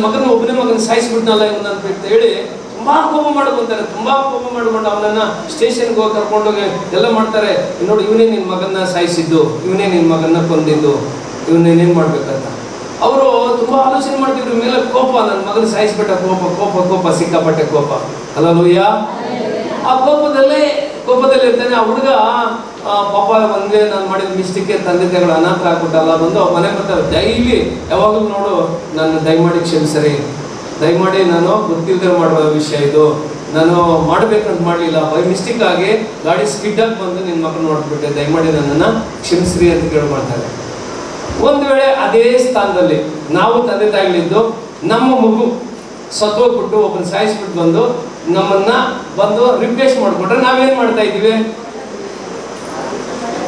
ಮಗನ ಒಬ್ಬನೇ ಮಗನ ಸಾಯಿಸ್ಬಿಟ್ನಲ್ಲ ಇವನು ಅಂತ ಹೇಳಿ ತುಂಬಾ ಕೋಪ ಮಾಡ್ಕೊಂತಾರೆ. ತುಂಬಾ ಕೋಪ ಮಾಡ್ಕೊಂಡು ಅವನನ್ನ ಸ್ಟೇಷನ್ಗೆ ಹೋಗಿ ಕರ್ಕೊಂಡೋಗಿ ಎಲ್ಲ ಮಾಡ್ತಾರೆ. ನೋಡಿ, ಇವನೇ ನಿನ್ನ ಮಗನ್ನ ಸಾಯಿಸಿದ್ದು, ಇವನೇ ನಿನ್ನ ಮಗನ್ನ ಕೊಂದಿದ್ದು, ಇವನೇನೇನ್ ಮಾಡ್ಬೇಕಂತ ಅವರು ತುಂಬಾ ಆಲೋಚನೆ ಮಾಡ್ತಿದ್ರು. ಮೇಲೆ ಕೋಪ, ನನ್ನ ಮಗನ ಸಾಯಿಸ್ಬಿಟ್ಟ, ಕೋಪ ಕೋಪ ಕೋಪ, ಸಿಕ್ಕಾಪಟ್ಟೆ ಕೋಪ. ಹಲ್ಲೆಲೂಯ. ಆ ಕೋಪದಲ್ಲಿ ಇರ್ತಾನೆ ಆ ಹುಡುಗ. ಪಾಪ ಒಂದೇ ನಾನು ಮಾಡಿದ ಮಿಸ್ಟೇಕ್ಗೆ ತಂದೆ ತಾಯಿಗಳು ಅನಾಥ ಆಗ್ಬಿಟ್ಟಲ್ಲ, ಅದೊಂದು ಮನೆ ಬರ್ತಾರೆ ಡೈಲಿ. ಯಾವಾಗಲೂ ನೋಡು, ನಾನು ದಯಮಾಡಿ ಕ್ಷಮಿಸರಿ, ದಯಮಾಡಿ ನಾನು ಗೊತ್ತಿಲ್ಲದೆ ಮಾಡುವ ವಿಷಯ ಇದು, ನಾನು ಮಾಡ್ಬೇಕಂತ ಮಾಡಲಿಲ್ಲ, ಬೈ ಮಿಸ್ಟೇಕ್ ಆಗಿ ಗಾಡಿ ಸ್ಪೀಡಾಗಿ ಬಂದು ನಿನ್ನ ಮಕ್ಕಳು ನೋಡ್ಬಿಟ್ಟೆ, ದಯಮಾಡಿ ನನ್ನನ್ನು ಕ್ಷಮಿಸ್ರಿ ಅಂತ ಕೇಳಿ ಮಾಡ್ತಾರೆ. ಒಂದು ವೇಳೆ ಅದೇ ಸ್ಥಾನದಲ್ಲಿ ನಾವು ತಂದೆ ತಾಯಿಗಳಿದ್ದು ನಮ್ಮ ಮಗು ಸತ್ತೋಗ್ಬಿಟ್ಟು ಒಬ್ಬನ ಸಾಯಿಸ್ಬಿಟ್ಟು ಬಂದು ನಮ್ಮನ್ನ ಬಂದು ರಿಪ್ಲೇಸ್ ಮಾಡ್ಕೊಂಡ್ರೆ ನಾವೇನ್ ಮಾಡ್ತಾ ಇದ್ದೀವಿ,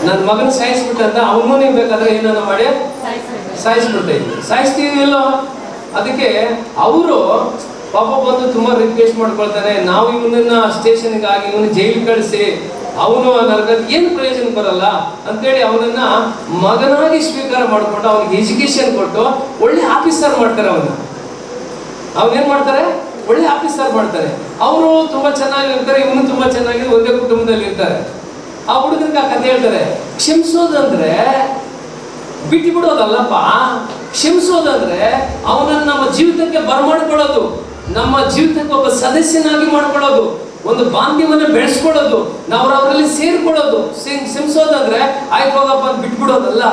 ನನ್ನ ಮಗನ ಸಾಯಿಸ್ಬಿಟ್ಟು ಅಂತ ಅವನು ನೀವು ಬೇಕಾದ್ರೆ ಏನಾನ ಮಾಡಿ ಸಾಯಿಸ್ಬಿಡ್ತಾ ಇದ್ವಿ, ಸಾಯಿಸ್ತೀವಿ ಇಲ್ಲೋ. ಅದಕ್ಕೆ ಅವರು ಪಾಪ ಬಂದು ತುಂಬಾ ರಿಕ್ವೆಸ್ಟ್ ಮಾಡ್ಕೊಳ್ತಾರೆ. ನಾವು ಇವನನ್ನ ಸ್ಟೇಷನ್ಗೆ ಆಗಿ ಇವನು ಜೈಲಿಗೆ ಕಳಿಸಿ ಅವನು ನರಕದ ಏನು ಪ್ರಯೋಜನ ಬರಲ್ಲ ಅಂತೇಳಿ ಅವನನ್ನ ಮಗನಾಗಿ ಸ್ವೀಕಾರ ಮಾಡ್ಕೊಂಡು ಅವನಿಗೆ ಎಜುಕೇಶನ್ ಕೊಟ್ಟು ಒಳ್ಳೆ ಆಫೀಸರ್ ಮಾಡ್ತಾರೆ. ಅವನೇನ್ ಮಾಡ್ತಾರೆ, ಒಳ್ಳೆ ಆಫೀಸರ್ ಮಾಡ್ತಾರೆ. ಅವರು ತುಂಬಾ ಚೆನ್ನಾಗಿರ್ತಾರೆ, ಇವನು ತುಂಬಾ ಚೆನ್ನಾಗಿ ಒಂದೇ ಕುಟುಂಬದಲ್ಲಿ ಇರ್ತಾರೆ. ಆ ಹುಡುಗನಿಗೆ ಆ ಕಥೆ ಹೇಳ್ತಾರೆ, ಕ್ಷಮಿಸೋದಂದ್ರೆ ಬಿಟ್ಟು ಬಿಡೋದಲ್ಲಪ್ಪ, ಕ್ಷಮಿಸೋದಂದ್ರೆ ಅವನನ್ನು ನಮ್ಮ ಜೀವಿತಕ್ಕೆ ಬರಮಾಡ್ಕೊಳ್ಳೋದು, ನಮ್ಮ ಜೀವಿತಕ್ಕೆ ಒಬ್ಬ ಸದಸ್ಯನಾಗಿ ಮಾಡ್ಕೊಳ್ಳೋದು, ಒಂದು ಬಾಂಧವ್ಯವನ್ನು ಬೆಳೆಸ್ಕೊಳ್ಳೋದು, ನಾವು ಅವರಲ್ಲಿ ಸೇರ್ಕೊಳ್ಳೋದು. ಕ್ಷಮಿಸೋದಂದ್ರೆ ಆಯ್ತು ಹೋಗಪ್ಪ ಅಂತ ಬಿಟ್ಬಿಡೋದಲ್ಲ.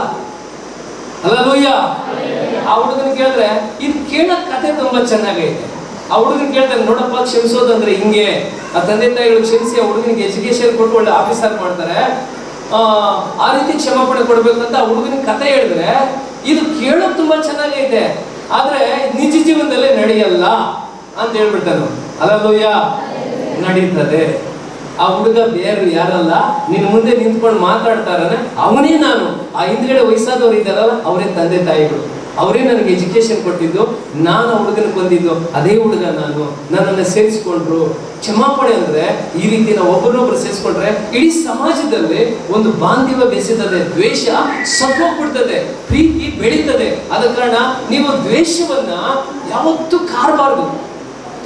ಹಲ್ಲೆಲೂಯ. ಆ ಹುಡುಗನ ಕೇಳಿದ್ರೆ ಇದು ಕೇಳಕ್ ಕಥೆ ತುಂಬಾ ಚೆನ್ನಾಗೈತೆ. ಆ ಹುಡುಗನ ಕೇಳ್ತಾರೆ, ನೋಡಪ್ಪ ಕ್ಷಮಿಸೋದಂದ್ರೆ ಹಿಂಗೆ. ಆ ತಂದೆ ತಾಯಿಗಳು ಕ್ಷಮಿಸಿ ಆ ಹುಡುಗನಿಗೆ ಎಜುಕೇಶನ್ ಕೊಟ್ಟು ಒಳ್ಳೆ ಆಫೀಸರ್ ಮಾಡ್ತಾರೆ. ಆ ರೀತಿ ಕ್ಷಮಾಪಣೆ ಕೊಡ್ಬೇಕಂತ ಆ ಹುಡುಗನಿಗೆ ಕಥೆ ಹೇಳಿದ್ರೆ ಇದು ಕೇಳೋಕ್ ತುಂಬಾ ಚೆನ್ನಾಗೈತೆ, ಆದ್ರೆ ನಿಜ ಜೀವನದಲ್ಲೇ ನಡೆಯಲ್ಲ ಅಂತ ಹೇಳ್ಬಿಡ್ತಾನೆ. ಹಲ್ಲೆಲೂಯ. ನಡೀತದೆ. ಆ ಹುಡುಗ ಬೇರೆ ಯಾರಲ್ಲ, ನಿನ್ನ ಮುಂದೆ ನಿಂತ್ಕೊಂಡು ಮಾತಾಡ್ತಾರನೆ ಅವನೇ ನಾನು. ಆ ಹಿಂದ್ಗಡೆ ವಯಸ್ಸಾದವ್ರು ಇದ್ದಾರಲ್ಲ ಅವರೇ ತಂದೆ ತಾಯಿಗಳು, ಅವರೇ ನನಗೆ ಎಜುಕೇಶನ್ ಕೊಟ್ಟಿದ್ದು, ನಾನು ಆ ಹುಡುಗನ ಬಂದಿದ್ದು ಅದೇ ಹುಡುಗ ನಾನು. ನನ್ನನ್ನು ಸೇರಿಸ್ಕೊಂಡ್ರು. ಕ್ಷಮಾಪಣೆ ಅಂದ್ರೆ ಈ ರೀತಿ ನಾವು ಒಬ್ಬರನ್ನೊಬ್ರು ಸೇರಿಸ್ಕೊಂಡ್ರೆ ಇಡೀ ಸಮಾಜದಲ್ಲಿ ಒಂದು ಬಾಂಧವ್ಯ ಬೆಸೆತದೆ, ದ್ವೇಷ ಸತ್ತೋಗ್ಬಿಡ್ತದೆ, ಪ್ರೀತಿ ಬೆಳೀತದೆ. ಆದ ಕಾರಣ ನೀವು ದ್ವೇಷವನ್ನ ಯಾವತ್ತೂ ಕಾರಬಾರ್ದು.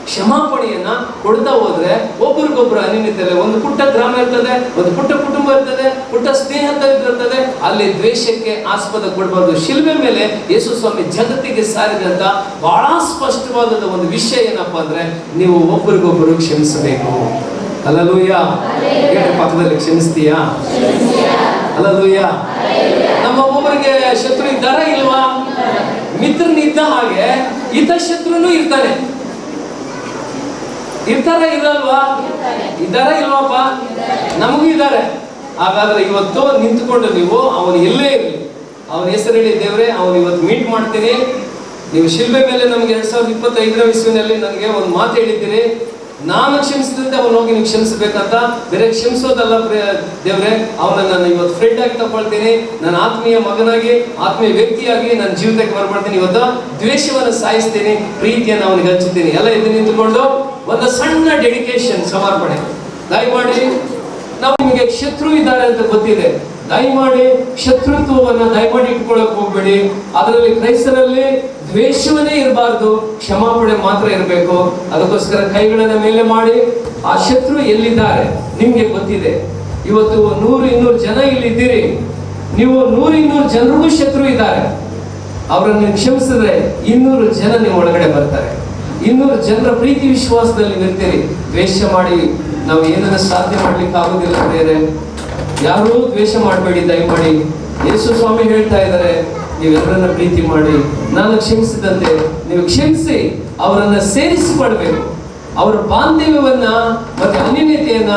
ಕ್ಷಮಾಪಣೆಯನ್ನ ಕೊಡ್ತಾ ಹೋದ್ರೆ ಒಬ್ಬರಿಗೊಬ್ರು ಅನ್ಯೋನ್ಯತೆಯಲ್ಲಿ ಒಂದು ಪುಟ್ಟ ಗ್ರಾಮ ಇರ್ತದೆ, ಒಂದು ಪುಟ್ಟ ಕುಟುಂಬ ಇರ್ತದೆ, ಪುಟ್ಟ ಸ್ನೇಹ ಇರ್ತದೆ, ಅಲ್ಲಿ ದ್ವೇಷಕ್ಕೆ ಆಸ್ಪದ ಕೊಡಬಾರ್ದು. ಶಿಲುಬೆ ಮೇಲೆ ಯೇಸು ಸ್ವಾಮಿ ಜಗತ್ತಿಗೆ ಸಾರಿದಂತ ಬಹಳ ಸ್ಪಷ್ಟವಾದ ಒಂದು ವಿಷಯ ಏನಪ್ಪಾ ಅಂದ್ರೆ ನೀವು ಒಬ್ಬರಿಗೊಬ್ಬರು ಕ್ಷಮಿಸಬೇಕು. ಹಲ್ಲೆಲೂಯ. ಪಕ್ಕದಲ್ಲಿ ಕ್ಷಮಿಸ್ತೀಯಾ? ಹಲ್ಲೆಲೂಯ. ನಮ್ಮ ಒಬ್ಬೊಬ್ಬರಿಗೆ ಶತ್ರು ಇದ್ದಾರ ಇಲ್ವಾ? ಮಿತ್ರನಿದ್ದ ಹಾಗೆ ಹಿತ ಶತ್ರುನು ಇರ್ತಾನೆ. ಇರ್ತಾರ ಇರಲ್ವಾ? ಇದ್ದಾರ ಇಲ್ವಾಪ? ನಮಗೂ ಇದ್ದಾರೆ. ಹಾಗಾದ್ರೆ ಇವತ್ತು ನಿಂತುಕೊಂಡು ನೀವು ಅವನು ಎಲ್ಲೇ ಇರಲಿ ಅವನ ಹೆಸರು ಹೇಳಿ, ದೇವ್ರೆ ಅವನು ಇವತ್ತು ಮೀಟ್ ಮಾಡ್ತೀನಿ. ನೀವು ಶಿಲ್ಬೆ ಮೇಲೆ ನಮ್ಗೆ 2025 ಇಸ್ವಿನಲ್ಲಿ ನನಗೆ ಒಂದು ಮಾತು ಹೇಳಿದ್ದೀರಿ, ನಾನು ಕ್ಷಮಿಸಿದಂತೆ ಅವನು ಹೋಗಿ ನೀವು ಕ್ಷಮಿಸಬೇಕಂತ. ಬೇರೆ ಕ್ಷಮಿಸೋದಲ್ಲ ದೇವ್ರೆ, ಅವನನ್ನ ನಾನು ಇವತ್ತು ಫ್ರೆಂಡ್ ಆಗಿ ತಗೊಳ್ತೀನಿ, ನನ್ನ ಆತ್ಮೀಯ ಮಗನಾಗಿ, ಆತ್ಮೀಯ ವ್ಯಕ್ತಿಯಾಗಿ ನನ್ನ ಜೀವಿತಕ್ಕೆ ಬರ್ಬಾರ್ತೀನಿ. ಇವತ್ತು ದ್ವೇಷವನ್ನು ಸಾಯಿಸ್ತೀನಿ, ಪ್ರೀತಿಯನ್ನು ಅವನಿಗೆ ಹಂಚುತ್ತೀನಿ. ಎಲ್ಲ ಎದ್ದು ನಿಂತುಕೊಂಡು ಒಂದು ಸಣ್ಣ ಡೆಡಿಕೇಶನ್, ಸಮರ್ಪಣೆ. ದಯಮಾಡಿ, ನಾವು ನಿಮಗೆ ಶತ್ರು ಇದ್ದಾರೆ ಅಂತ ಗೊತ್ತಿದೆ, ದಯಮಾಡಿ ಶತ್ರುತ್ವವನ್ನ ದಯಮಾಡಿ ಇಟ್ಕೊಳ್ಳಕ್ ಹೋಗ್ಬೇಡಿ. ಅದರಲ್ಲಿ ಕ್ರೈಸ್ತರಲ್ಲಿ ದ್ವೇಷವನ್ನೇ ಇರಬಾರ್ದು, ಕ್ಷಮಾಪಣೆ ಮಾತ್ರ ಇರಬೇಕು. ಅದಕ್ಕೋಸ್ಕರ ಕೈಗಳನ್ನ ಮೇಲೆ ಮಾಡಿ, ಆ ಶತ್ರು ಎಲ್ಲಿದ್ದಾರೆ ನಿಮ್ಗೆ ಗೊತ್ತಿದೆ. ಇವತ್ತು 100-200 ಜನ ಇಲ್ಲಿದ್ದೀರಿ, ನೀವು 100-200 ಜನರಿಗೂ ಶತ್ರು ಇದ್ದಾರೆ. ಅವರನ್ನು ಕ್ಷಮಿಸಿದ್ರೆ 200 ಜನ ನಿಮ್ಮ ಒಳಗಡೆ ಬರ್ತಾರೆ. 200 ಜನರ ಪ್ರೀತಿ ವಿಶ್ವಾಸದಲ್ಲಿ ಇರ್ತೀರಿ. ದ್ವೇಷ ಮಾಡಿ ನಾವು ಏನನ್ನ ಸಾಧ್ಯ ಮಾಡ್ಲಿಕ್ಕೆ ಆಗೋದಿಲ್ಲ. ಬೇರೆ ಯಾರೂ ದ್ವೇಷ ಮಾಡಬೇಡಿ ದಯಮಾಡಿ. ಯೇಸು ಸ್ವಾಮಿ ಹೇಳ್ತಾ ಇದ್ದಾರೆ, ನೀವೆಲ್ಲರನ್ನ ಪ್ರೀತಿ ಮಾಡಿ, ನಾನು ಕ್ಷಮಿಸಿದಂತೆ ನೀವು ಕ್ಷಮಿಸಿ ಅವರನ್ನ ಸೇರಿಸಿಕೊಳ್ಬೇಕು. ಅವರ ಬಾಂಧವ್ಯವನ್ನ ಮತ್ತೆ ಅನ್ಯೋನ್ಯತೆಯನ್ನ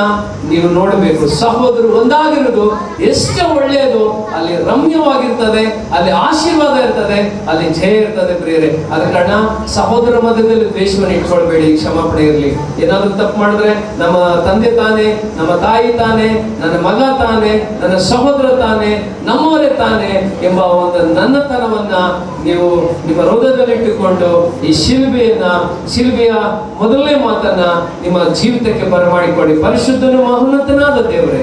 ನೀವು ನೋಡಬೇಕು. ಸಹೋದರರು ಒಂದಾಗಿರುವುದು ಎಷ್ಟು ಒಳ್ಳೆಯದು. ಅಲ್ಲಿ ರಮ್ಯವಾಗಿರ್ತದೆ, ಅಲ್ಲಿ ಆಶೀರ್ವಾದ ಇರ್ತದೆ, ಅಲ್ಲಿ ಜಯ ಇರ್ತದೆ ಪ್ರಿಯರೇ. ಆದ ಕಾರಣ ಸಹೋದರ ಮಧ್ಯದಲ್ಲಿ ದ್ವೇಷವನ್ನು ಇಟ್ಕೊಳ್ಬೇಡಿ, ಕ್ಷಮಾಪಣೆ ಇರಲಿ. ಏನಾದರೂ ತಪ್ಪು ಮಾಡಿದ್ರೆ ನಮ್ಮ ತಂದೆ ತಾನೇ, ನಮ್ಮ ತಾಯಿ ತಾನೇ, ನನ್ನ ಮಗ ತಾನೇ, ನನ್ನ ಸಹೋದರ ತಾನೇ, ನಮ್ಮವರೇ ತಾನೇ ಎಂಬ ಒಂದು ನನ್ನತನವನ್ನ ನೀವು ನಿಮ್ಮ ಹೃದಯದಲ್ಲಿಟ್ಟುಕೊಂಡು ಈ ಶಿಲುಬೆಯ ಮೊದಲನೇ ಮಾತನ್ನ ನಿಮ್ಮ ಜೀವಿತಕ್ಕೆ ಬರಮಾಡಿಕೊಳ್ಳಿ. ಪರಿಶುದ್ಧನು ಮಹೋನ್ನತನಾದ ದೇವರೇ,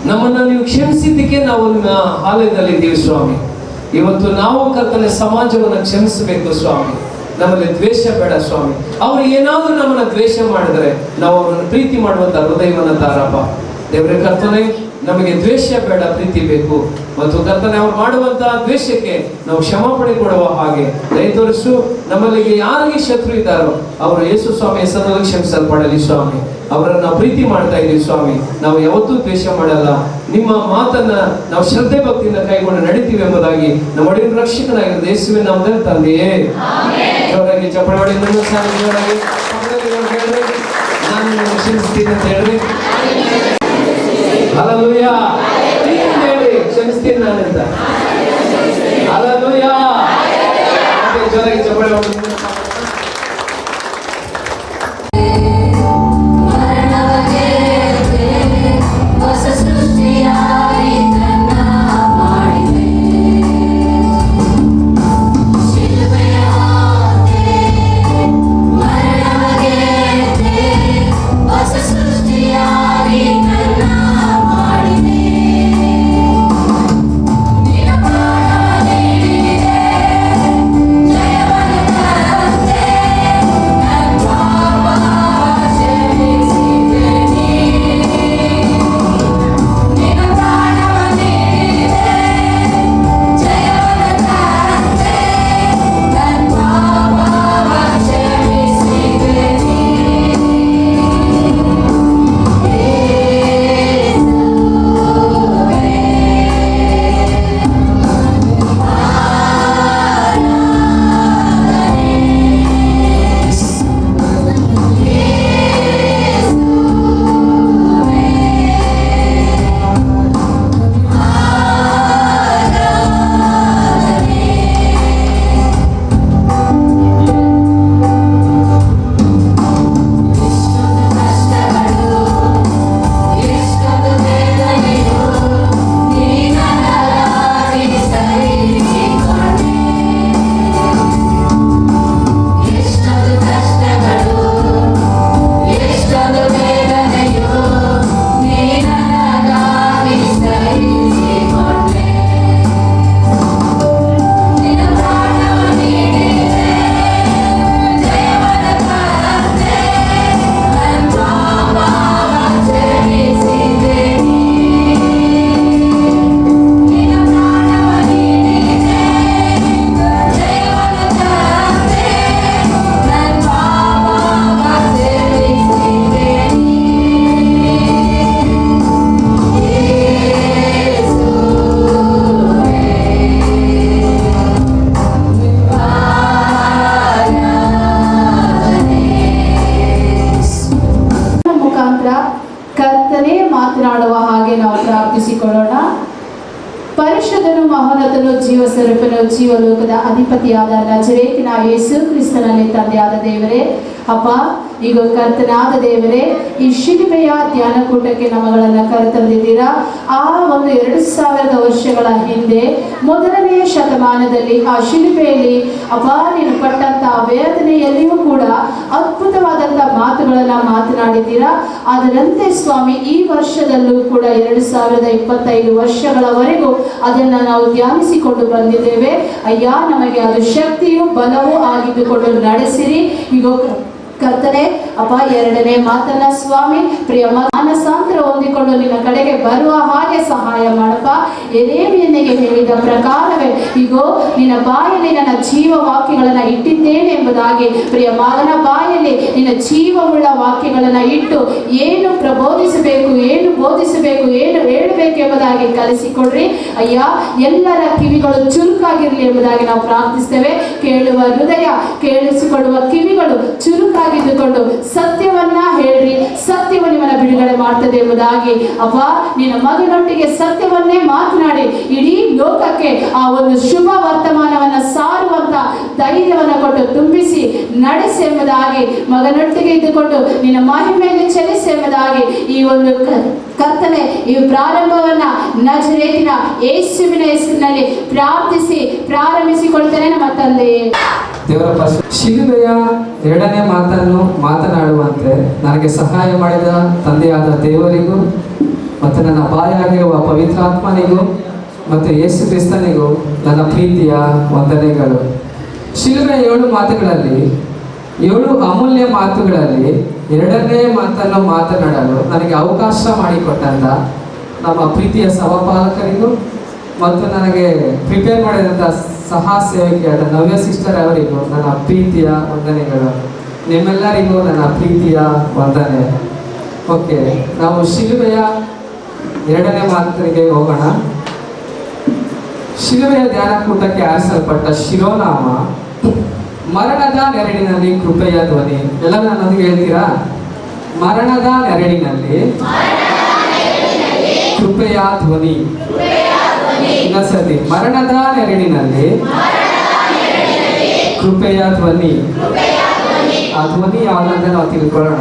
ನಮ್ಮನ್ನ ನೀವು ಕ್ಷಮಿಸಿದ್ದಕ್ಕೆ ನಾವು ನಿಮ್ಮ ಆಲಯದಲ್ಲಿದ್ದೀವಿ ಸ್ವಾಮಿ. ಇವತ್ತು ನಾವು ಕರ್ತನೆ ಸಮಾಜವನ್ನು ಕ್ಷಮಿಸಬೇಕು ಸ್ವಾಮಿ. ನಮ್ಮಲ್ಲಿ ದ್ವೇಷ ಬೇಡ ಸ್ವಾಮಿ. ಅವ್ರು ಏನಾದ್ರೂ ನಮ್ಮನ್ನ ದ್ವೇಷ ಮಾಡಿದ್ರೆ ನಾವು ಅವರನ್ನು ಪ್ರೀತಿ ಮಾಡುವಂತ ಹೃದಯವನ್ನು ತಾರಪ್ಪ ದೇವರೇ. ಕರ್ತನೆ, ನಮಗೆ ದ್ವೇಷ ಬೇಡ, ಪ್ರೀತಿ ಬೇಕು. ಮತ್ತು ಕರ್ತನೆ, ಅವ್ರು ಮಾಡುವಂತಹ ದ್ವೇಷಕ್ಕೆ ನಾವು ಕ್ಷಮಾಪಣೆ ಕೊಡುವ ಹಾಗೆ ದಯ ತೋರಿಸು. ನಮ್ಮಲ್ಲಿ ಯಾರಿಗೆ ಶತ್ರು ಇದ್ದಾರೋ ಅವರು ಯೇಸು ಸ್ವಾಮಿ ಹೆಸರಲ್ಲಿ ಕ್ಷಮಿಸಲ್ಪಡಲಿ ಸ್ವಾಮಿ. ಅವರನ್ನು ನಾವು ಪ್ರೀತಿ ಮಾಡ್ತಾ ಇದ್ದೀವಿ ಸ್ವಾಮಿ. ನಾವು ಯಾವತ್ತೂ ದ್ವೇಷ ಮಾಡಲ್ಲ. ನಿಮ್ಮ ಮಾತನ್ನ ನಾವು ಶ್ರದ್ಧೆ ಭಕ್ತಿಯಿಂದ ಕೈಗೊಂಡು ನಡೀತೀವಿ ಎಂಬುದಾಗಿ ನಮ್ಮ ಒಡೆಯ ರಕ್ಷಕನಾಗಿರುವ ಯೇಸುವಿನ ನಾಮದಲ್ಲಿ ತಂದೆಯೇ. ಜೋರಾಗಿ ಚಪ್ಪಾಳೆ ಹೊಡಿ. ಜೋರಾಗಿ ನಾನು ಕ್ಷಮಿಸ್ತೀನಿ ಅಂತ ಹೇಳ್ರಿ. ಹಲ್ಲೆಲೂಯಾ. ಹೇಳಿ, ಕ್ಷಮಿಸ್ತೀನಿ ನಾನು ಅಂತ. ಹಲ್ಲೆಲೂಯಾ. ಜೋರಾಗಿ ಚಪ್ಪಾಳೆ ಹೊಡಿ. ಕರ್ತನೇ ಮಾತನಾಡುವ ಹಾಗೆ ನಾವು ಪ್ರಾರ್ಥಿಸಿಕೊಳ್ಳೋಣ. ಪರಿಶುದ್ಧನು ಮಹೋನ್ನತನು ಜೀವ ಸ್ವರೂಪನು ಜೀವಲೋಕದ ಅಧಿಪತಿಯಾದ ನಜರೇತಿನ ಯೇಸು ಕ್ರಿಸ್ತನಲ್ಲಿ ತಂದೆಯಾದ ದೇವರೇ, ಅಪ್ಪ ಈಗ ಕರ್ತನಾದ ದೇವರೇ, ಈ ಶಿಲುಬೆಯ ಧ್ಯಾನಕೂಟಕ್ಕೆ ನಮ್ಮಗಳನ್ನು ಕರೆತಂದಿದ್ದೀರಾ. ಆ ಒಂದು 2000 ವರ್ಷಗಳ ಹಿಂದೆ ಮೊದಲನೆಯ ಶತಮಾನದಲ್ಲಿ ಆ ಶಿಲುಬೆಯಲ್ಲಿ ನೀನು ಪಟ್ಟಂತ ವೇದನೆಯಲ್ಲಿಯೂ ಕೂಡ ಅದ್ಭುತವಾದಂಥ ಮಾತುಗಳನ್ನು ಮಾತನಾಡಿದ್ದೀರಾ. ಅದರಂತೆ ಸ್ವಾಮಿ, ಈ ವರ್ಷದಲ್ಲೂ ಕೂಡ 2025 ವರ್ಷಗಳವರೆಗೂ ಅದನ್ನು ನಾವು ಧ್ಯಾನಿಸಿಕೊಂಡು ಬಂದಿದ್ದೇವೆ. ಅಯ್ಯ, ನಮಗೆ ಅದು ಶಕ್ತಿಯು ಬಲವೂ ಆಗಿದ್ದುಕೊಂಡು ನಡೆಸಿರಿ. ಈಗ ಕರ್ತನೆ ಎರಡನೇ ಮಾತನ್ನ ಸ್ವಾಮಿ, ಪ್ರಿಯ ಮಾನಸಾಂತರ ಹೊಂದಿಕೊಂಡು ನಿನ್ನ ಕಡೆಗೆ ಬರುವ ಹಾಗೆ ಸಹಾಯ ಮಾಡಪ್ಪ. ಯೆರೆಮೀಯನಿಗೆ ಹೇಳಿದ ಪ್ರಕಾರವೇ ಈಗೋ ನಿನ್ನ ಬಾಯಲ್ಲಿ ನನ್ನ ಜೀವ ವಾಕ್ಯಗಳನ್ನು ಇಟ್ಟಿದ್ದೇನೆ ಎಂಬುದಾಗಿ ಪ್ರಿಯ ಮಗನ ಬಾಯಲ್ಲಿ ನಿನ್ನ ಜೀವವುಳ್ಳ ವಾಕ್ಯಗಳನ್ನು ಇಟ್ಟು ಏನು ಪ್ರಬೋಧಿಸಬೇಕು, ಏನು ಬೋಧಿಸಬೇಕು, ಏನು ಹೇಳಬೇಕು ಎಂಬುದಾಗಿ ಕಲಿಸಿಕೊಡ್ರಿ ಅಯ್ಯ. ಎಲ್ಲರ ಕಿವಿಗಳು ಚುರುಕಾಗಿರಲಿ ಎಂಬುದಾಗಿ ನಾವು ಪ್ರಾರ್ಥಿಸ್ತೇವೆ. ಕೇಳುವ ಹೃದಯ, ಕೇಳಿಸಿಕೊಳ್ಳುವ ಕಿವಿಗಳು ಚುರುಕಾಗಿದ್ದುಕೊಂಡು ಸತ್ಯವನ್ನ ಹೇಳ್ರಿ, ಸತ್ಯವು ನಿಮ್ಮನ್ನ ಬಿಡುಗಡೆ ಮಾಡ್ತದೆ ಎಂಬುದಾಗಿ ನಿನ್ನ ಮಗನೊಟ್ಟಿಗೆ ಸತ್ಯವನ್ನೇ ಮಾತನಾಡಿ ಇಡೀ ಲೋಕಕ್ಕೆ ಆ ಒಂದು ಶುಭ ವರ್ತಮಾನವನ್ನ ಸಾರುವಂತ ಧೈರ್ಯವನ್ನು ಕೊಟ್ಟು ತುಂಬಿಸಿ ನಡೆಸಿ ಎಂಬುದಾಗಿ, ಮಗನೊಟ್ಟಿಗೆ ಇದ್ದುಕೊಂಡು ನಿನ್ನ ಮಹಿಮೆಯಲ್ಲಿ ಚಲಿಸಿ ಎಂಬುದಾಗಿ ಈ ಒಂದು ಕರ್ತನೆ ಈ ಪ್ರಾರಂಭವನ್ನ ನಜರೇತಿನ ಯೇಸುವಿನ ಹೆಸರಿನಲ್ಲಿ ಪ್ರಾರಂಭಿಸಿಕೊಳ್ತೇನೆ ನಮ್ಮ ತಂದೆ. ದೇವರ ಶಿಲುಬೆಯ 2ನೇ ಮಾತನ್ನು ಮಾತನಾಡುವಂತೆ ನನಗೆ ಸಹಾಯ ಮಾಡಿದ ತಂದೆಯಾದ ದೇವರಿಗೂ ಮತ್ತು ನನ್ನ ಬಾಯಾಗಿರುವ ಪವಿತ್ರಾತ್ಮನಿಗೂ ಮತ್ತು ಯೇಸು ಕ್ರಿಸ್ತನಿಗೂ ನನ್ನ ಪ್ರೀತಿಯ ವಂದನೆಗಳು. ಶಿಲುಬೆಯ 7 ಮಾತುಗಳಲ್ಲಿ 7 ಅಮೂಲ್ಯ ಮಾತುಗಳಲ್ಲಿ 2ನೇ ಮಾತನ್ನು ಮಾತನಾಡಲು ನನಗೆ ಅವಕಾಶ ಮಾಡಿಕೊಟ್ಟಂತ ನಮ್ಮ ಪ್ರೀತಿಯ ಸಹಪಾಲಕರಿಗೂ ಮತ್ತು ನನಗೆ ಪ್ರಿಪೇರ್ ಮಾಡಿದಂಥ ಸಹ ಸೇವಕಿಯಾದ ನವ್ಯ ಸಿಸ್ಟರ್ ಅವರಿಗೂ ನನ್ನ ಪ್ರೀತಿಯ ವಂದನೆಗಳು. ನಿಮ್ಮೆಲ್ಲರಿಗೂ ನನ್ನ ಪ್ರೀತಿಯ ವಂದನೆ. ಓಕೆ, ನಾವು ಶಿಲುಬೆಯ 2ನೇ ಮಾತಿಗೆ ಹೋಗೋಣ. ಶಿಲುಬೆಯ ಧ್ಯಾನಕೂಟಕ್ಕೆ ಆರಿಸಲ್ಪಟ್ಟ ಶಿರೋನಾಮ ಮರಣದ ನೆರಳಿನಲ್ಲಿ ಕೃಪೆಯ ಧ್ವನಿ. ಎಲ್ಲ ನನ್ನೊಂದಿಗೆ ಹೇಳ್ತೀರಾ? ಮರಣದ ನೆರಳಿನಲ್ಲಿ ಕೃಪೆಯ ಧ್ವನಿ. ಇನ್ನೊಂದ್ಸತಿ, ಮರಣದ ನೆರಳಿನಲ್ಲಿ ಕೃಪೆಯ ಧ್ವನಿ. ಆ ಧ್ವನಿ ಯಾವುದಂತ ನಾವು ತಿಳ್ಕೊಳ್ಳೋಣ.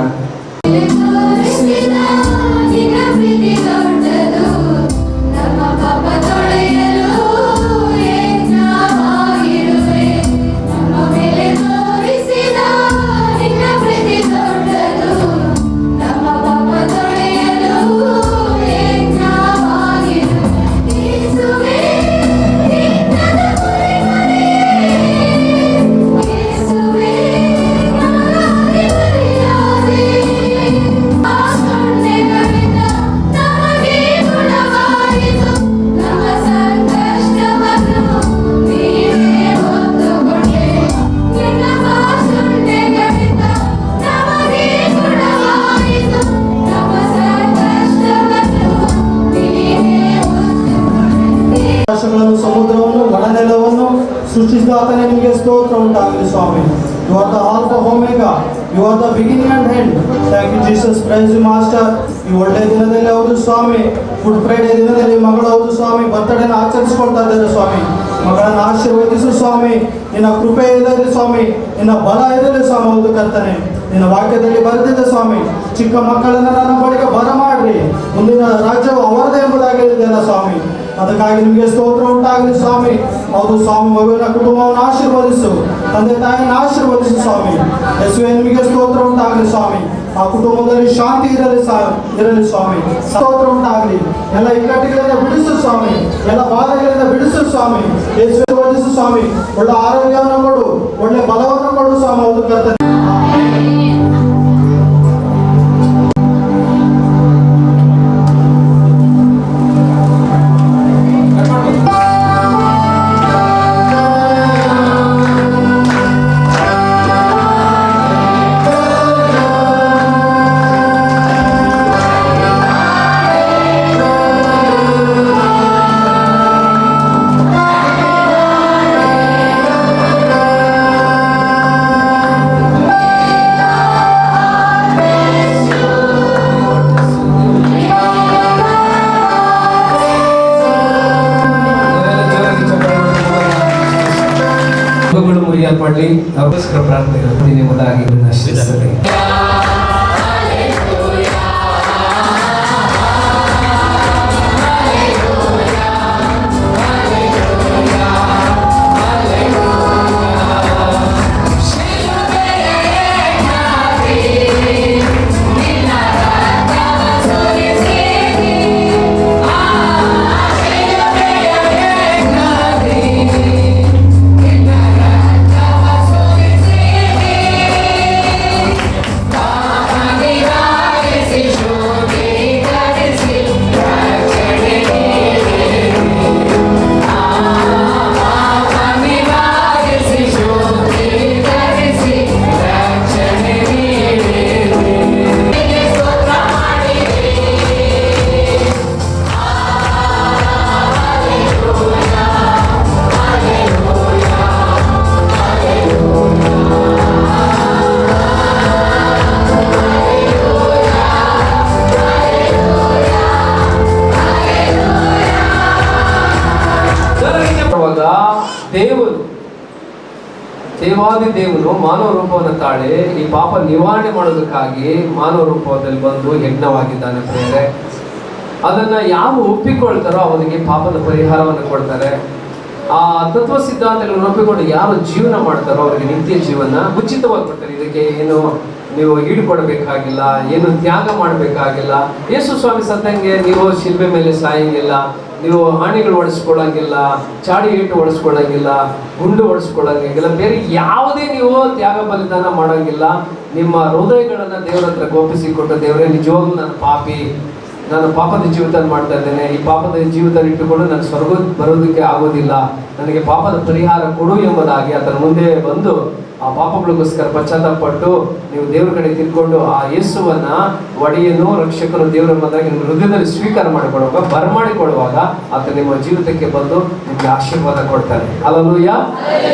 ಸಮುದ್ರವನ್ನು ಒಣನೆಲವನ್ನು ಸೃಷ್ಟಿಸಿದ ಆತನೇ ನಿಮಗೆ ಸ್ತೋತ್ರ ಉಂಟಾಗಲಿ ಸ್ವಾಮಿ. You are the alpha omega, you are the beginning and end. Thank you Jesus, praise you master. ಈ ಒಳ್ಳೆ ದಿನದಲ್ಲಿ ಹೌದು ಸ್ವಾಮಿ, ಗುಡ್ ಫ್ರೈಡೆ ದಿನದಲ್ಲಿ ಮಗಳು ಹೌದು ಸ್ವಾಮಿ ಬರ್ತಡೇನ ಆಚರಿಸ್ಕೊಳ್ತಾ ಇದ್ದಾರೆ ಸ್ವಾಮಿ. ಮಗಳನ್ನು ಆಶೀರ್ವದಿಸು ಸ್ವಾಮಿ, ನಿನ್ನ ಕೃಪೆ ಇರಲಿ ಸ್ವಾಮಿ, ನಿನ್ನ ಬಲ ಇರಲಿ ಸ್ವಾಮಿ. ಹೌದು ಕರ್ತನೆ, ನಿನ್ನ ವಾಕ್ಯದಲ್ಲಿ ಬರೆದಿದೆ ಸ್ವಾಮಿ, ಚಿಕ್ಕ ಮಕ್ಕಳನ್ನ ನನ್ನ ಬಳಿಗೆ ಬರಮಾಡ್ರಿ, ಮುಂದಿನ ರಾಜ್ಯವು ಅವರದೇ ಎಂಬುದಾಗಿದೆಯಲ್ಲ ಸ್ವಾಮಿ. ಅದಕ್ಕಾಗಿ ನಿಮಗೆ ಸ್ತೋತ್ರ ಉಂಟಾಗಲಿ ಸ್ವಾಮಿ. ಹೌದು ಸ್ವಾಮಿ, ಮಗುವಿನ ಕುಟುಂಬವನ್ನು ಆಶೀರ್ವದಿಸು, ತಂದೆ ತಾಯಿನ ಆಶೀರ್ವದಿಸು ಸ್ವಾಮಿ. ಯೇಸುವೇ, ನಿಮಗೆ ಸ್ತೋತ್ರ ಉಂಟಾಗಲಿ ಸ್ವಾಮಿ. ಆ ಕುಟುಂಬದಲ್ಲಿ ಶಾಂತಿ ಇರಲಿ ಸ್ವಾಮಿ. ಸ್ತೋತ್ರ ಉಂಟಾಗಲಿ. ಎಲ್ಲ ಇಕ್ಕಟ್ಟುಗಳಿಂದ ಬಿಡಿಸು ಸ್ವಾಮಿ, ಎಲ್ಲ ಬಾಧೆಗಳಿಂದ ಬಿಡಿಸು ಸ್ವಾಮಿ. ಯೇಸುವೇ ವಧಿಸು ಸ್ವಾಮಿ. ಒಳ್ಳೆ ಆರೋಗ್ಯವನ್ನು ಕೊಡು, ಒಳ್ಳೆ ಬಲವನ್ನು ಕೊಡು ಸ್ವಾಮಿ. ಹೌದು ಕರ್ತನೆ. ಮುರಿಯಲ್ಪಡಲಿ. ಅವರಿಗೋಸ್ಕರ ಪ್ರಾರ್ಥನೆ ಎಂಬುದಾಗಿ ಆಶೀರ್ವದಿಸಲಿ. ಇರುವಾಗ ದೇವಾದಿ ದೇವನು ಮಾನವ ರೂಪವನ್ನು ತಾಳಿ ಈ ಪಾಪ ನಿವಾರಣೆ ಮಾಡೋದಕ್ಕಾಗಿ ಮಾನವ ರೂಪದಲ್ಲಿ ಬಂದು ಯಜ್ಞವಾಗಿದ್ದಾನೆ ಪ್ರಿಯರೇ. ಅದನ್ನ ಯಾರು ಒಪ್ಪಿಕೊಳ್ತಾರೋ ಅವನಿಗೆ ಪಾಪದ ಪರಿಹಾರವನ್ನು ಕೊಡ್ತಾರೆ. ಆ ತತ್ವ ಸಿದ್ಧಾಂತಗಳನ್ನು ಒಪ್ಪಿಕೊಂಡು ಯಾರು ಜೀವನ ಮಾಡ್ತಾರೋ ಅವರಿಗೆ ನಿತ್ಯ ಜೀವನ ಉಚಿತವಾಗಿ ಕೊಡ್ತಾರೆ. ಇದಕ್ಕೆ ಏನು ನೀವು ಈಡುಕೊಡಬೇಕಾಗಿಲ್ಲ, ಏನು ತ್ಯಾಗ ಮಾಡಬೇಕಾಗಿಲ್ಲ. ಯೇಸು ಸ್ವಾಮಿ ಸತ್ತಂಗೆ ನೀವು ಶಿಲ್ಬೆ ಮೇಲೆ ಸಾಯಂಗಿಲ್ಲ, ನೀವು ಆಣೆಗಳು ಹೊಡೆಸ್ಕೊಳ್ಳಂಗಿಲ್ಲ, ಚಾಡಿ ಏಟು ಹೊಡೆಸ್ಕೊಳ್ಳಂಗಿಲ್ಲ, ಗುಂಡು ಹೊಡೆಸ್ಕೊಳ್ಳಂಗಿಲ್ಲ, ಬೇರೆ ಯಾವುದೇ ನೀವು ತ್ಯಾಗ ಬಲಿದಾನ ಮಾಡೋಂಗಿಲ್ಲ. ನಿಮ್ಮ ಹೃದಯಗಳನ್ನು ದೇವರ ಹತ್ರ ಗೋಪಿಸಿಕೊಟ್ಟು, ದೇವರೇ ನಿಜವಾಗ್ಲೂ ನಾನು ಪಾಪಿ, ನಾನು ಪಾಪದ ಜೀವಿತ ಮಾಡ್ತಾ ಇದ್ದೇನೆ, ಈ ಪಾಪದ ಜೀವಿತ ಇಟ್ಟುಕೊಂಡು ನಾನು ಸ್ವರ್ಗ ಬರೋದಕ್ಕೆ ಆಗೋದಿಲ್ಲ, ನನಗೆ ಪಾಪದ ಪರಿಹಾರ ಕೊಡು ಎಂಬುದಾಗಿ ಆತನ ಮುಂದೆ ಬಂದು ಆ ಪಾಪಗಳಿಗೋಸ್ಕರ ಪಶ್ಚಾತ್ತಾಪಪಟ್ಟು ನೀವು ದೇವರ ಕಡೆ ತಿಳ್ಕೊಂಡು ಆ ಯೇಸುವನ್ನ ಒಡೆಯನು ರಕ್ಷಕನು ದೇವರ ಎಂಬುದಾಗಿ ನಿಮ್ಮ ಹೃದಯದಲ್ಲಿ ಸ್ವೀಕಾರ ಮಾಡಿಕೊಡುವಾಗ ಬರಮಾಡಿಕೊಡುವಾಗ ಆತ ನಿಮ್ಮ ಜೀವಿತಕ್ಕೆ ಬಂದು ನಿಮಗೆ ಆಶೀರ್ವಾದ ಕೊಡ್ತಾರೆ. ಹಲ್ಲೆಲೂಯಾ.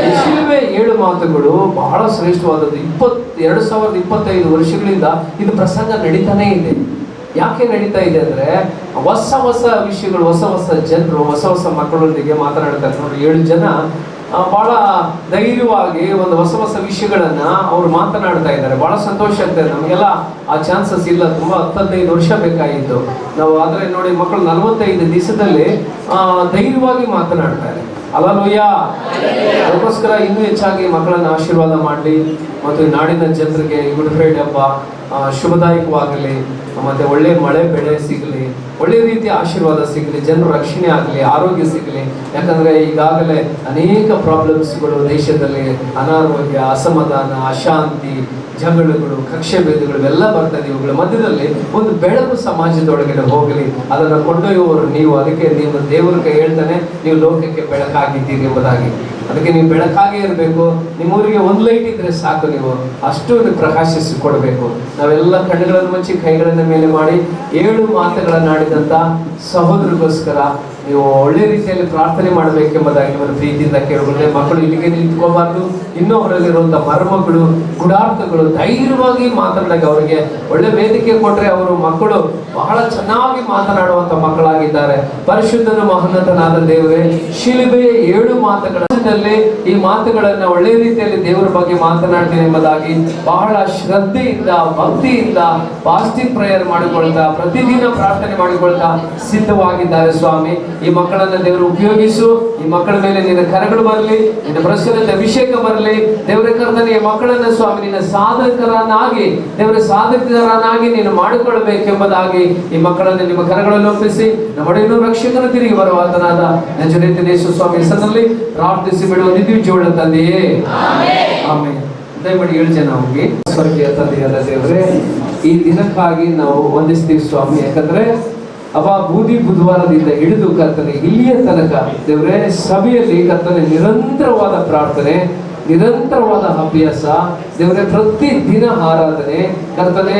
ಈ ಶಿಲುಬೆ 7 ಮಾತುಗಳು ಬಹಳ ಶ್ರೇಷ್ಠವಾದದ್ದು. 2025 ವರ್ಷಗಳಿಂದ ಇದು ಪ್ರಸಂಗ ನಡೀತಾನೇ ಇದೆ. ಯಾಕೆ ನಡೀತಾ ಇದೆ ಅಂದ್ರೆ ಹೊಸ ವಿಷಯಗಳು, ಹೊಸ ಜನರು, ಹೊಸ ಮಕ್ಕಳೊಂದಿಗೆ ಮಾತನಾಡ್ತಾರೆ. ನೋಡಿ, 7 ಜನ ಬಹಳ ಧೈರ್ಯವಾಗಿ ಒಂದು ಹೊಸ ವಿಷಯಗಳನ್ನ ಅವ್ರು ಮಾತನಾಡ್ತಾ ಇದ್ದಾರೆ. ಬಹಳ ಸಂತೋಷ ಆಗ್ತದೆ. ನಮಗೆಲ್ಲ ಆ ಚಾನ್ಸಸ್ ಇಲ್ಲ, ತುಂಬಾ 10-15 ವರ್ಷ ಬೇಕಾಗಿತ್ತು ನಾವು. ಆದ್ರೆ ನೋಡಿ, ಮಕ್ಕಳು 45 ದಿವಸದಲ್ಲಿ ಧೈರ್ಯವಾಗಿ ಮಾತನಾಡ್ತಾರೆ. ಹಲ್ಲೆಲೂಯಾ. ಅದಕ್ಕೋಸ್ಕರ ಇನ್ನೂ ಹೆಚ್ಚಾಗಿ ಮಕ್ಕಳನ್ನ ಆಶೀರ್ವಾದ ಮಾಡಲಿ ಮತ್ತು ನಾಡಿನ ಜನರಿಗೆ ಗುಡ್ ಫ್ರೈಡೆ ಹಬ್ಬ ಶುಭದಾಯಕವಾಗಲಿ, ಮತ್ತೆ ಒಳ್ಳೆ ಮಳೆ ಬೆಳೆ ಸಿಗಲಿ, ಒಳ್ಳೆ ರೀತಿಯ ಆಶೀರ್ವಾದ ಸಿಗಲಿ, ಜನರು ರಕ್ಷಣೆ ಆಗಲಿ, ಆರೋಗ್ಯ ಸಿಗಲಿ. ಯಾಕಂದ್ರೆ ಈಗಾಗಲೇ ಅನೇಕ ಪ್ರಾಬ್ಲಮ್ಸ್ಗಳು ದೇಶದಲ್ಲಿ, ಅನಾರೋಗ್ಯ, ಅಸಮಾಧಾನ, ಅಶಾಂತಿ, ಜಗಳಗಳು, ಕಕ್ಷೆ ಭೇದಗಳು ಇವೆಲ್ಲ ಬರ್ತದೆ. ಇವುಗಳ ಮಧ್ಯದಲ್ಲಿ ಒಂದು ಬೆಳಕು ಸಮಾಜದೊಳಗಡೆ ಹೋಗಲಿ, ಅದನ್ನು ಕೊಂಡೊಯ್ಯುವವರು ನೀವು. ಅದಕ್ಕೆ ನೀವು ದೇವರ ಕೈ ಹೇಳ್ತಾನೆ, ನೀವು ಲೋಕಕ್ಕೆ ಬೆಳಕಾಗಿದ್ದೀರಿ ಎಂಬುದಾಗಿ. ಅದಕ್ಕೆ ನೀವು ಬೆಳಕಾಗೇ ಇರಬೇಕು. ನಿಮ್ಮೂರಿಗೆ ಒಂದು ಲೈಟ್ ಇದ್ರೆ ಸಾಕು, ನೀವು ಅಷ್ಟು ಪ್ರಕಾಶಿಸಿ ಕೊಡಬೇಕು. ನಾವೆಲ್ಲ ಕಣ್ಣುಗಳನ್ನು ಮುಚ್ಚಿ ಕೈಗಳನ್ನು ಮೇಲೆ ಮಾಡಿ 7 ಮಾತುಗಳನ್ನಾಡಿದಂಥ ಸಹೋದರಿಗೋಸ್ಕರ ನೀವು ಒಳ್ಳೆ ರೀತಿಯಲ್ಲಿ ಪ್ರಾರ್ಥನೆ ಮಾಡಬೇಕೆಂಬುದಾಗಿ ನಿಮ್ಮನ್ನು ಪ್ರೀತಿಯಿಂದ ಕೇಳಿಕೊಂಡ್ರೆ, ಮಕ್ಕಳು ಇಲ್ಲಿಗೆ ನಿಂತ್ಕೋಬಾರ್ದು. ಇನ್ನೂ ಅವರಲ್ಲಿರುವಂಥ ಮರ್ಮಗಳು, ಗುಡಾರ್ಥಗಳು ಧೈರ್ಯವಾಗಿ ಮಾತನಾಡಕ್ಕೆ ಅವರಿಗೆ ಒಳ್ಳೆ ವೇದಿಕೆ ಕೊಟ್ಟರೆ ಅವರು ಮಕ್ಕಳು ಬಹಳ ಚೆನ್ನಾಗಿ ಮಾತನಾಡುವಂಥ ಮಕ್ಕಳಾಗಿದ್ದಾರೆ. ಪರಿಶುದ್ಧನು ಮಹೋನ್ನತನಾದ ದೇವರೇ, ಶಿಲುಬೆಯ 7 ಮಾತುಗಳಲ್ಲಿ ಈ ಮಾತುಗಳನ್ನ ಒಳ್ಳೆ ರೀತಿಯಲ್ಲಿ ದೇವರ ಬಗ್ಗೆ ಮಾತನಾಡ್ತೀನಿ ಎಂಬುದಾಗಿ ಬಹಳ ಶ್ರದ್ಧೆಯಿಂದ, ಭಕ್ತಿಯಿಂದ ಫಾಸ್ಟಿಂಗ್ ಪ್ರೇಯರ್ ಮಾಡಿಕೊಳ್ತಾ, ಪ್ರತಿದಿನ ಪ್ರಾರ್ಥನೆ ಮಾಡಿಕೊಳ್ತಾ ಸಿದ್ಧವಾಗಿದ್ದಾರೆ. ಸ್ವಾಮಿ, ಈ ಮಕ್ಕಳನ್ನ ದೇವರು ಉಪಯೋಗಿಸು. ಈ ಮಕ್ಕಳ ಮೇಲೆ ನಿನ್ನ ಕರಗಳು ಬರಲಿ, ನಿನ್ನ ಪ್ರಸನ್ನತೆ ಅಭಿಷೇಕ ಬರಲಿ. ದೇವರ ಕರ್ತನೆ, ಈ ಮಕ್ಕಳನ್ನ ಸ್ವಾಮಿ ನಿನ್ನ ಸಾಧಕರನ್ನಾಗಿ, ದೇವರ ಸಾಧಕರನ್ನಾಗಿ ನೀನು ಮಾಡಿಕೊಳ್ಳಬೇಕೆಂಬುದಾಗಿ ಈ ಮಕ್ಕಳನ್ನು ನಿಮ್ಮ ಕರಗಳಲ್ಲಿ ಒಪ್ಪಿಸಿ ನಮ್ಮ ಒಡೆಯನು ರಕ್ಷಕನು ತಿರುಗಿ ಬರುವಾತನಾದ ನಜರೇತಿನ ಯೇಸು ಸ್ವಾಮಿ ಹೆಸರಿನಲ್ಲಿ ಪ್ರಾರ್ಥಿಸಿ ಬಿಡುವ ನಿತ್ಯಜೀವಳ ತಂದೆಯೇ, ಆಮೆನ್. ದಯಮಾಡಿ 7 ಜನ ಹೋಗಿ. ಸ್ವರ್ಗೀಯ ತಂದೆಯಾದ ದೇವರೇ, ಈ ದಿನಕ್ಕಾಗಿ ನಾವು ವಂದಿಸ್ತೀವಿ ಸ್ವಾಮಿ. ಯಾಕಂದ್ರೆ ಬೂದಿ ಬುಧವಾರದಿಂದ ಹಿಡಿದು ಕರ್ತನೆ ಇಲ್ಲಿಯ ತನಕ ದೇವರೇ ಸಭೆಯಲ್ಲಿ ಕರ್ತನೆ ನಿರಂತರವಾದ ಪ್ರಾರ್ಥನೆ, ನಿರಂತರವಾದ ಅಭ್ಯಾಸ ದೇವರೇ, ಪ್ರತಿದಿನ ಆರಾಧನೆ ಕರ್ತನೆ.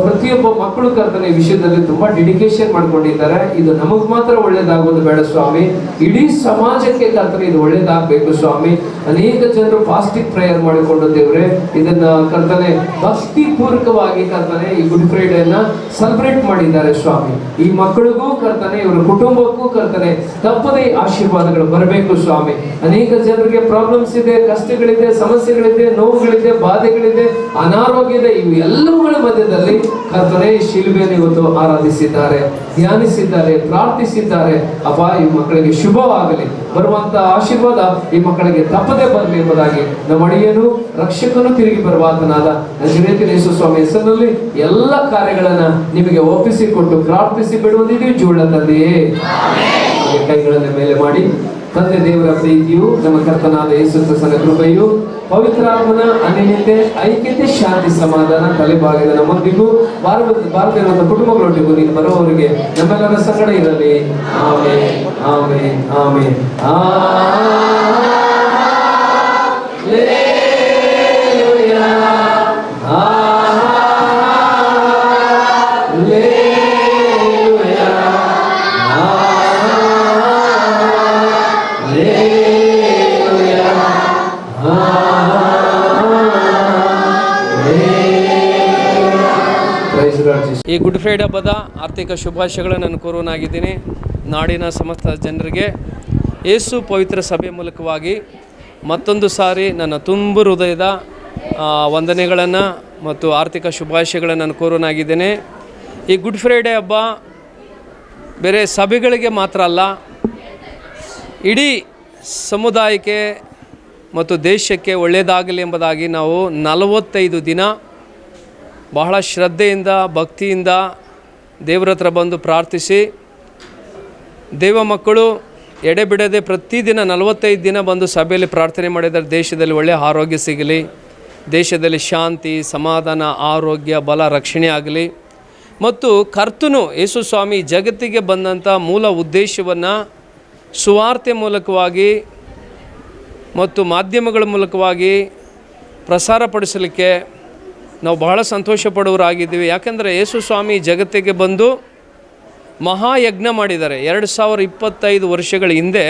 ಪ್ರತಿಯೊಬ್ಬ ಮಕ್ಕಳು ಕರ್ತನೆ ವಿಷಯದಲ್ಲಿ ತುಂಬಾ ಡೆಡಿಕೇಶನ್ ಮಾಡ್ಕೊಂಡಿದ್ದಾರೆ. ಇದು ನಮಗ್ ಮಾತ್ರ ಒಳ್ಳೇದಾಗೋದು ಬೇಡ ಸ್ವಾಮಿ, ಇಡೀ ಸಮಾಜಕ್ಕೆ ಕರ್ತನೆ ಇದು ಒಳ್ಳೇದಾಗಬೇಕು ಸ್ವಾಮಿ. ಅನೇಕ ಜನರು ಫಾಸ್ಟಿಂಗ್ ಪ್ರೇಯರ್ ಮಾಡಿಕೊಂಡು ದೇವರೇ ಇದನ್ನ ಕರ್ತನೆ ಭಕ್ತಿ ಪೂರ್ವಕವಾಗಿ ಕರ್ತನೆ ಈ ಗುಡ್ ಫ್ರೈಡೆಯನ್ನ ಸೆಲೆಬ್ರೇಟ್ ಮಾಡಿದ್ದಾರೆ ಸ್ವಾಮಿ. ಈ ಮಕ್ಕಳಿಗೂ ಕರ್ತನೆ, ಇವರ ಕುಟುಂಬಕ್ಕೂ ಕರ್ತನೆ ತಪ್ಪದೇ ಆಶೀರ್ವಾದಗಳು ಬರಬೇಕು ಸ್ವಾಮಿ. ಅನೇಕ ಜನರಿಗೆ ಪ್ರಾಬ್ಲಮ್ಸ್ ಇದೆ, ಕಷ್ಟಗಳಿದೆ, ಸಮಸ್ಯೆಗಳಿದೆ, ನೋವುಗಳಿದೆ, ಬಾಧೆಗಳಿದೆ, ಅನಾರೋಗ್ಯದ ಇವು ಎಲ್ಲವುಗಳ ಮಧ್ಯದಲ್ಲಿ ಕರ್ತನೆ ಶಿಲುಬೆಯನ್ನು ಇವತ್ತು ಆರಾಧಿಸಿದ್ದಾರೆ, ಧ್ಯಾನಿಸಿದ್ದಾರೆ, ಪ್ರಾರ್ಥಿಸಿದ್ದಾರೆ. ಅಪ್ಪ, ಈ ಮಕ್ಕಳಿಗೆ ಶುಭವಾಗಲಿ, ಬರುವಂತ ಆಶೀರ್ವಾದ ಈ ಮಕ್ಕಳಿಗೆ ತಪ್ಪದೆ ಬರಲಿ ಎಂಬುದಾಗಿ ನಮ್ಮ ಒಡೆಯನು ರಕ್ಷಕನು ತಿರುಗಿ ಬರುವಾತನಾದ ನಜರೇತಿನ ಯೇಸು ಸ್ವಾಮಿ ಹೆಸರಿನಲ್ಲಿ ಎಲ್ಲ ಕಾರ್ಯಗಳನ್ನ ನಿಮಗೆ ಒಪ್ಪಿಸಿಕೊಟ್ಟು ಪ್ರಾರ್ಥಿಸಿ ಬಿಡುವುದಿದೆಯೂ ಜೋಳ ತಂದೆಯೇ. ಕೈಗಳನ್ನು ಮೇಲೆ ಮಾಡಿ. ತಂದೆ ದೇವರ ಪ್ರೀತಿಯು, ನಮ್ಮ ಕರ್ತನಾದ ಯೇಸು ಕ್ರಿಸ್ತನ ಕೃಪೆಯು, ಪವಿತ್ರಾತ್ಮನ ಅನ್ಯೋನ್ಯತೆ, ಐಕ್ಯತೆ, ಶಾಂತಿ, ಸಮಾಧಾನ ತಲೆಬಾಗಿದ ನಮ್ಮೊಂದಿಗೂ ಭಾರತೀಯ ಕುಟುಂಬಗಳೊಂದಿಗೂ ನೀನು ಬರುವವರಿಗೆ ನಮ್ಮೆಲ್ಲರ ಸಂಗಡ ಇರಲಿ. Amen, amen, amen. ಈ ಗುಡ್ ಫ್ರೈಡೆ ಹಬ್ಬದ ಆರ್ಥಿಕ ಶುಭಾಶಯಗಳನ್ನು ನಾನು ಕೋರೋನಾಗಿದ್ದೀನಿ. ನಾಡಿನ ಸಮಸ್ತ ಜನರಿಗೆ ಯೇಸು ಪವಿತ್ರ ಸಭೆ ಮೂಲಕವಾಗಿ ಮತ್ತೊಂದು ಸಾರಿ ನನ್ನ ತುಂಬು ಹೃದಯದ ವಂದನೆಗಳನ್ನು ಮತ್ತು ಆರ್ಥಿಕ ಶುಭಾಶಯಗಳನ್ನು ನಾನು ಕೋರೋನಾಗಿದ್ದೇನೆ. ಈ ಗುಡ್ ಫ್ರೈಡೇ ಹಬ್ಬ ಬೇರೆ ಸಭೆಗಳಿಗೆ ಮಾತ್ರ ಅಲ್ಲ, ಇಡೀ ಸಮುದಾಯಕ್ಕೆ ಮತ್ತು ದೇಶಕ್ಕೆ ಒಳ್ಳೆಯದಾಗಲಿ ಎಂಬುದಾಗಿ ನಾವು 45 ದಿನ ಬಹಳ ಶ್ರದ್ಧೆಯಿಂದ ಭಕ್ತಿಯಿಂದ ದೇವರ ಹತ್ರ ಬಂದು ಪ್ರಾರ್ಥಿಸಿ, ದೇವ ಮಕ್ಕಳು ಎಡೆಬಿಡದೆ ಪ್ರತಿದಿನ 45 ದಿನ ಬಂದು ಸಭೆಯಲ್ಲಿ ಪ್ರಾರ್ಥನೆ ಮಾಡಿದರೆ ದೇಶದಲ್ಲಿ ಒಳ್ಳೆಯ ಆರೋಗ್ಯ ಸಿಗಲಿ, ದೇಶದಲ್ಲಿ ಶಾಂತಿ, ಸಮಾಧಾನ, ಆರೋಗ್ಯ, ಬಲ, ರಕ್ಷಣೆ ಆಗಲಿ. ಮತ್ತು ಕರ್ತನು ಯೇಸು ಸ್ವಾಮಿ ಜಗತ್ತಿಗೆ ಬಂದಂಥ ಮೂಲ ಉದ್ದೇಶವನ್ನು ಸುವಾರ್ತೆ ಮೂಲಕವಾಗಿ ಮತ್ತು ಮಾಧ್ಯಮಗಳ ಮೂಲಕವಾಗಿ ಪ್ರಸಾರಪಡಿಸಲಿಕ್ಕೆ ನಾವು ಬಹಳ ಸಂತೋಷ ಪಡುವರಾಗಿದ್ದೀವಿ. ಯಾಕೆಂದರೆ ಯೇಸು ಸ್ವಾಮಿ ಜಗತ್ತಿಗೆ ಬಂದು ಮಹಾಯಜ್ಞ ಮಾಡಿದ್ದಾರೆ. 2025 ವರ್ಷಗಳ ಹಿಂದೆ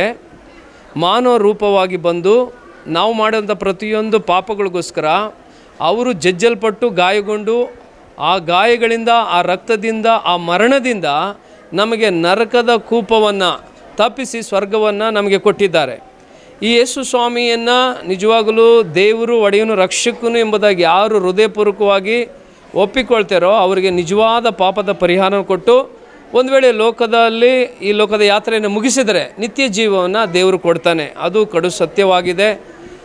ಮಾನವ ರೂಪವಾಗಿ ಬಂದು ನಾವು ಮಾಡಿದಂಥ ಪ್ರತಿಯೊಂದು ಪಾಪಗಳಿಗೋಸ್ಕರ ಅವರು ಜಜ್ಜಲ್ಪಟ್ಟು ಗಾಯಗೊಂಡು ಆ ಗಾಯಗಳಿಂದ, ಆ ರಕ್ತದಿಂದ, ಆ ಮರಣದಿಂದ ನಮಗೆ ನರಕದ ಕೂಪವನ್ನು ತಪ್ಪಿಸಿ ಸ್ವರ್ಗವನ್ನು ನಮಗೆ ಕೊಟ್ಟಿದ್ದಾರೆ. ಈ ಯೇಸು ಸ್ವಾಮಿಯನ್ನು ನಿಜವಾಗಲೂ ದೇವರು, ಒಡೆಯನು, ರಕ್ಷಕನು ಎಂಬುದಾಗಿ ಯಾರು ಹೃದಯಪೂರ್ವಕವಾಗಿ ಒಪ್ಪಿಕೊಳ್ತಾರೋ ಅವರಿಗೆ ನಿಜವಾದ ಪಾಪದ ಪರಿಹಾರ ಕೊಟ್ಟು ಒಂದು ವೇಳೆ ಲೋಕದಲ್ಲಿ ಈ ಲೋಕದ ಯಾತ್ರೆಯನ್ನು ಮುಗಿಸಿದರೆ ನಿತ್ಯ ಜೀವವನ್ನು ದೇವರು ಕೊಡ್ತಾನೆ. ಅದು ಕಡು ಸತ್ಯವಾಗಿದೆ.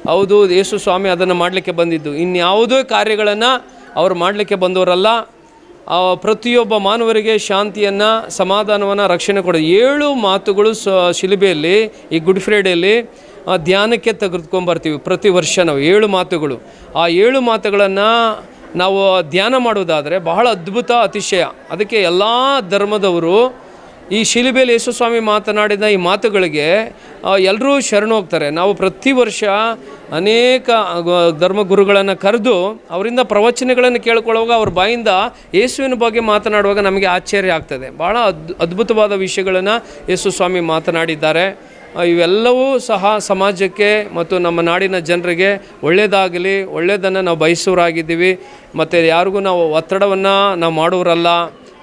ಹೌದು, ಯೇಸು ಸ್ವಾಮಿ ಅದನ್ನು ಮಾಡಲಿಕ್ಕೆ ಬಂದಿದ್ದು. ಇನ್ಯಾವುದೇ ಕಾರ್ಯಗಳನ್ನು ಅವರು ಮಾಡಲಿಕ್ಕೆ ಬಂದವರಲ್ಲ. ಪ್ರತಿಯೊಬ್ಬ ಮಾನವರಿಗೆ ಶಾಂತಿಯನ್ನು, ಸಮಾಧಾನವನ್ನು, ರಕ್ಷಣೆ ಕೊಡೋದು 7 ಮಾತುಗಳು ಶಿಲುಬೆಯಲ್ಲಿ ಈ ಗುಡ್ ಫ್ರೈಡೆಯಲ್ಲಿ ಧ್ಯಾನಕ್ಕೆ ತೆಗೆದುಕೊಂಡ್ಬರ್ತೀವಿ. ಪ್ರತಿ ವರ್ಷ ನಾವು 7 ಮಾತುಗಳು, ಆ 7 ಮಾತುಗಳನ್ನು ನಾವು ಧ್ಯಾನ ಮಾಡೋದಾದರೆ ಬಹಳ ಅದ್ಭುತ, ಅತಿಶಯ. ಅದಕ್ಕೆ ಎಲ್ಲ ಧರ್ಮದವರು ಈ ಶಿಲುಬೆಯಲ್ಲಿ ಯೇಸು ಸ್ವಾಮಿ ಮಾತನಾಡಿದ ಈ ಮಾತುಗಳಿಗೆ ಎಲ್ಲರೂ ಶರಣು ಹೋಗ್ತಾರೆ. ನಾವು ಪ್ರತಿ ವರ್ಷ ಅನೇಕ ಧರ್ಮಗುರುಗಳನ್ನು ಕರೆದು ಅವರಿಂದ ಪ್ರವಚನಗಳನ್ನು ಕೇಳ್ಕೊಳ್ಳುವಾಗ ಅವ್ರ ಬಾಯಿಂದ ಯೇಸುವಿನ ಬಗ್ಗೆ ಮಾತನಾಡುವಾಗ ನಮಗೆ ಆಶ್ಚರ್ಯ ಆಗ್ತದೆ. ಭಾಳ ಅದ್ಭುತವಾದ ವಿಷಯಗಳನ್ನು ಯೇಸು ಸ್ವಾಮಿ ಮಾತನಾಡಿದ್ದಾರೆ. ಇವೆಲ್ಲವೂ ಸಹ ಸಮಾಜಕ್ಕೆ ಮತ್ತು ನಮ್ಮ ನಾಡಿನ ಜನರಿಗೆ ಒಳ್ಳೆಯದಾಗಲಿ, ಒಳ್ಳೆಯದನ್ನು ನಾವು ಬಯಸೋರಾಗಿದ್ದೀವಿ. ಮತ್ತು ಯಾರಿಗೂ ನಾವು ಒತ್ತಡವನ್ನು ನಾವು ಮಾಡೋರಲ್ಲ,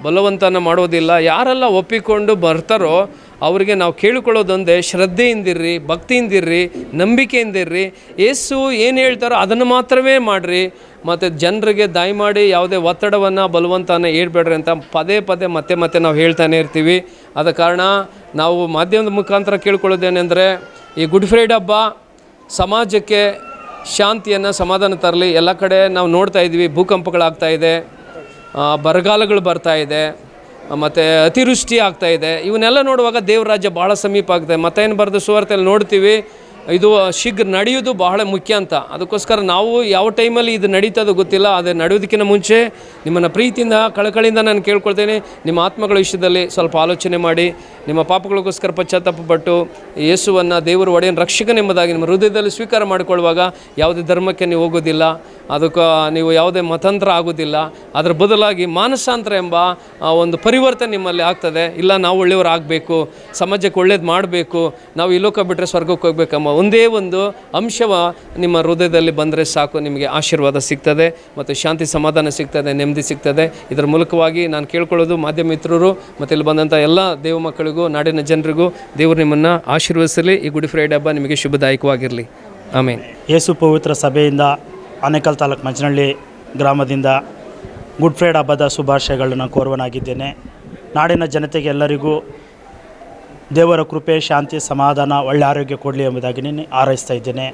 ಬಲವಂತನ ಮಾಡೋದಿಲ್ಲ. ಯಾರೆಲ್ಲ ಒಪ್ಪಿಕೊಂಡು ಬರ್ತಾರೋ ಅವರಿಗೆ ನಾವು ಕೇಳಿಕೊಳ್ಳೋದೊಂದೇ, ಶ್ರದ್ಧೆಯಿಂದಿರ್ರಿ, ಭಕ್ತಿಯಿಂದಿರ್ರಿ, ನಂಬಿಕೆಯಿಂದಿರ್ರಿ. ಯೇಸು ಏನು ಹೇಳ್ತಾರೋ ಅದನ್ನು ಮಾತ್ರವೇ ಮಾಡಿರಿ. ಮತ್ತು ಜನರಿಗೆ ದಯಮಾಡಿ ಯಾವುದೇ ಒತ್ತಡವನ್ನು, ಬಲವಂತನ ಹೇಳ್ಬೇಡ್ರಿ ಅಂತ ಪದೇ ಪದೇ ಮತ್ತೆ ನಾವು ಹೇಳ್ತಾನೆ ಇರ್ತೀವಿ. ಆದ ಕಾರಣ ನಾವು ಮಾಧ್ಯಮದ ಮುಖಾಂತರ ಕೇಳ್ಕೊಳ್ಳೋದೇನೆಂದರೆ, ಈ ಗುಡ್ ಫ್ರೈಡೆ ಹಬ್ಬ ಸಮಾಜಕ್ಕೆ ಶಾಂತಿಯನ್ನು, ಸಮಾಧಾನ ತರಲಿ. ಎಲ್ಲ ಕಡೆ ನಾವು ನೋಡ್ತಾ ಇದ್ವಿ, ಭೂಕಂಪಗಳಾಗ್ತಾಯಿದೆ, ಬರಗಾಲಗಳು ಬರ್ತಾಯಿದೆ, ಮತ್ತು ಅತಿವೃಷ್ಟಿ ಆಗ್ತಾಯಿದೆ. ಇವನ್ನೆಲ್ಲ ನೋಡುವಾಗ ದೇವ್ರ ರಾಜ್ಯ ಭಾಳ ಸಮೀಪ ಆಗ್ತದೆ. ಮತ್ತೇನು ಬರೆದು ಸುವಾರ್ತೆಯಲ್ಲಿ ನೋಡ್ತೀವಿ, ಇದು ಶೀಘ್ರ ನಡೆಯೋದು ಬಹಳ ಮುಖ್ಯ ಅಂತ. ಅದಕ್ಕೋಸ್ಕರ ನಾವು ಯಾವ ಟೈಮಲ್ಲಿ ಇದು ನಡೀತದೋ ಗೊತ್ತಿಲ್ಲ. ಆದರೆ ನಡೆಯೋದಕ್ಕಿಂತ ಮುಂಚೆ ನಿಮ್ಮನ್ನು ಪ್ರೀತಿಯಿಂದ, ಕಳಕಳಿಯಿಂದ ನಾನು ಕೇಳ್ಕೊಳ್ತೇನೆ, ನಿಮ್ಮ ಆತ್ಮಗಳ ವಿಷಯದಲ್ಲಿ ಸ್ವಲ್ಪ ಆಲೋಚನೆ ಮಾಡಿ, ನಿಮ್ಮ ಪಾಪಗಳಿಗೋಸ್ಕರ ಪಶ್ಚಾತ್ತಾಪಪಟ್ಟು ಯೇಸುವನ್ನು ದೇವರು, ಒಡೆಯನ, ರಕ್ಷಕನೆಂಬುದಾಗಿ ನಿಮ್ಮ ಹೃದಯದಲ್ಲಿ ಸ್ವೀಕಾರ ಮಾಡಿಕೊಳ್ಳುವಾಗ ಯಾವುದೇ ಧರ್ಮಕ್ಕೆ ನೀವು ಹೋಗೋದಿಲ್ಲ, ಅದಕ್ಕೆ ನೀವು ಯಾವುದೇ ಮತಾಂತರ ಆಗೋದಿಲ್ಲ. ಅದರ ಬದಲಾಗಿ ಮಾನಸಾಂತರ ಎಂಬ ಒಂದು ಪರಿವರ್ತನೆ ನಿಮ್ಮಲ್ಲಿ ಆಗ್ತದೆ. ಇಲ್ಲ, ನಾವು ಒಳ್ಳೆಯವರಾಗಬೇಕು, ಸಮಾಜಕ್ಕೆ ಒಳ್ಳೇದು ಮಾಡಬೇಕು, ನಾವು ಈ ಲೋಕ ಬಿಟ್ಟರೆ ಸ್ವರ್ಗಕ್ಕೆ ಹೋಗ್ಬೇಕಮ್ಮ ಒಂದೇ ಒಂದು ಅಂಶವ ನಿಮ್ಮ ಹೃದಯದಲ್ಲಿ ಬಂದರೆ ಸಾಕು, ನಿಮಗೆ ಆಶೀರ್ವಾದ ಸಿಗ್ತದೆ ಮತ್ತು ಶಾಂತಿ, ಸಮಾಧಾನ ಸಿಗ್ತದೆ, ನೆಮ್ಮದಿ ಸಿಗ್ತದೆ. ಇದರ ಮೂಲಕವಾಗಿ ನಾನು ಕೇಳ್ಕೊಳ್ಳೋದು ಮಾಧ್ಯಮ ಮಿತ್ರರು ಮತ್ತು ಇಲ್ಲಿ ಬಂದಂಥ ಎಲ್ಲ ದೇವ ಮಕ್ಕಳಿಗೂ, ನಾಡಿನ ಜನರಿಗೂ ದೇವರು ನಿಮ್ಮನ್ನು ಆಶೀರ್ವದಿಸಲಿ. ಈ ಗುಡ್ ಫ್ರೈಡೆ ಹಬ್ಬ ನಿಮಗೆ ಶುಭದಾಯಕವಾಗಿರಲಿ. ಆಮೇಲೆ ಯೇಸು ಪವಿತ್ರ ಸಭೆಯಿಂದ ಆನೇಕಲ್ ತಾಲೂಕು ಮಂಚನಹಳ್ಳಿ ಗ್ರಾಮದಿಂದ ಗುಡ್ ಫ್ರೈಡೆ ಹಬ್ಬದ ಶುಭಾಶಯಗಳನ್ನು ಕೋರುವನಾಗಿದ್ದೇನೆ. ನಾಡಿನ ಜನತೆಗೆ ಎಲ್ಲರಿಗೂ ದೇವರ ಕೃಪೆ, ಶಾಂತಿ, ಸಮಾಧಾನ, ಒಳ್ಳೆಯ ಆರೋಗ್ಯ ಕೊಡಲಿ ಎಂಬುದಾಗಿ ನಾನು ಹಾರೈಸ್ತಾ ಇದ್ದೇನೆ.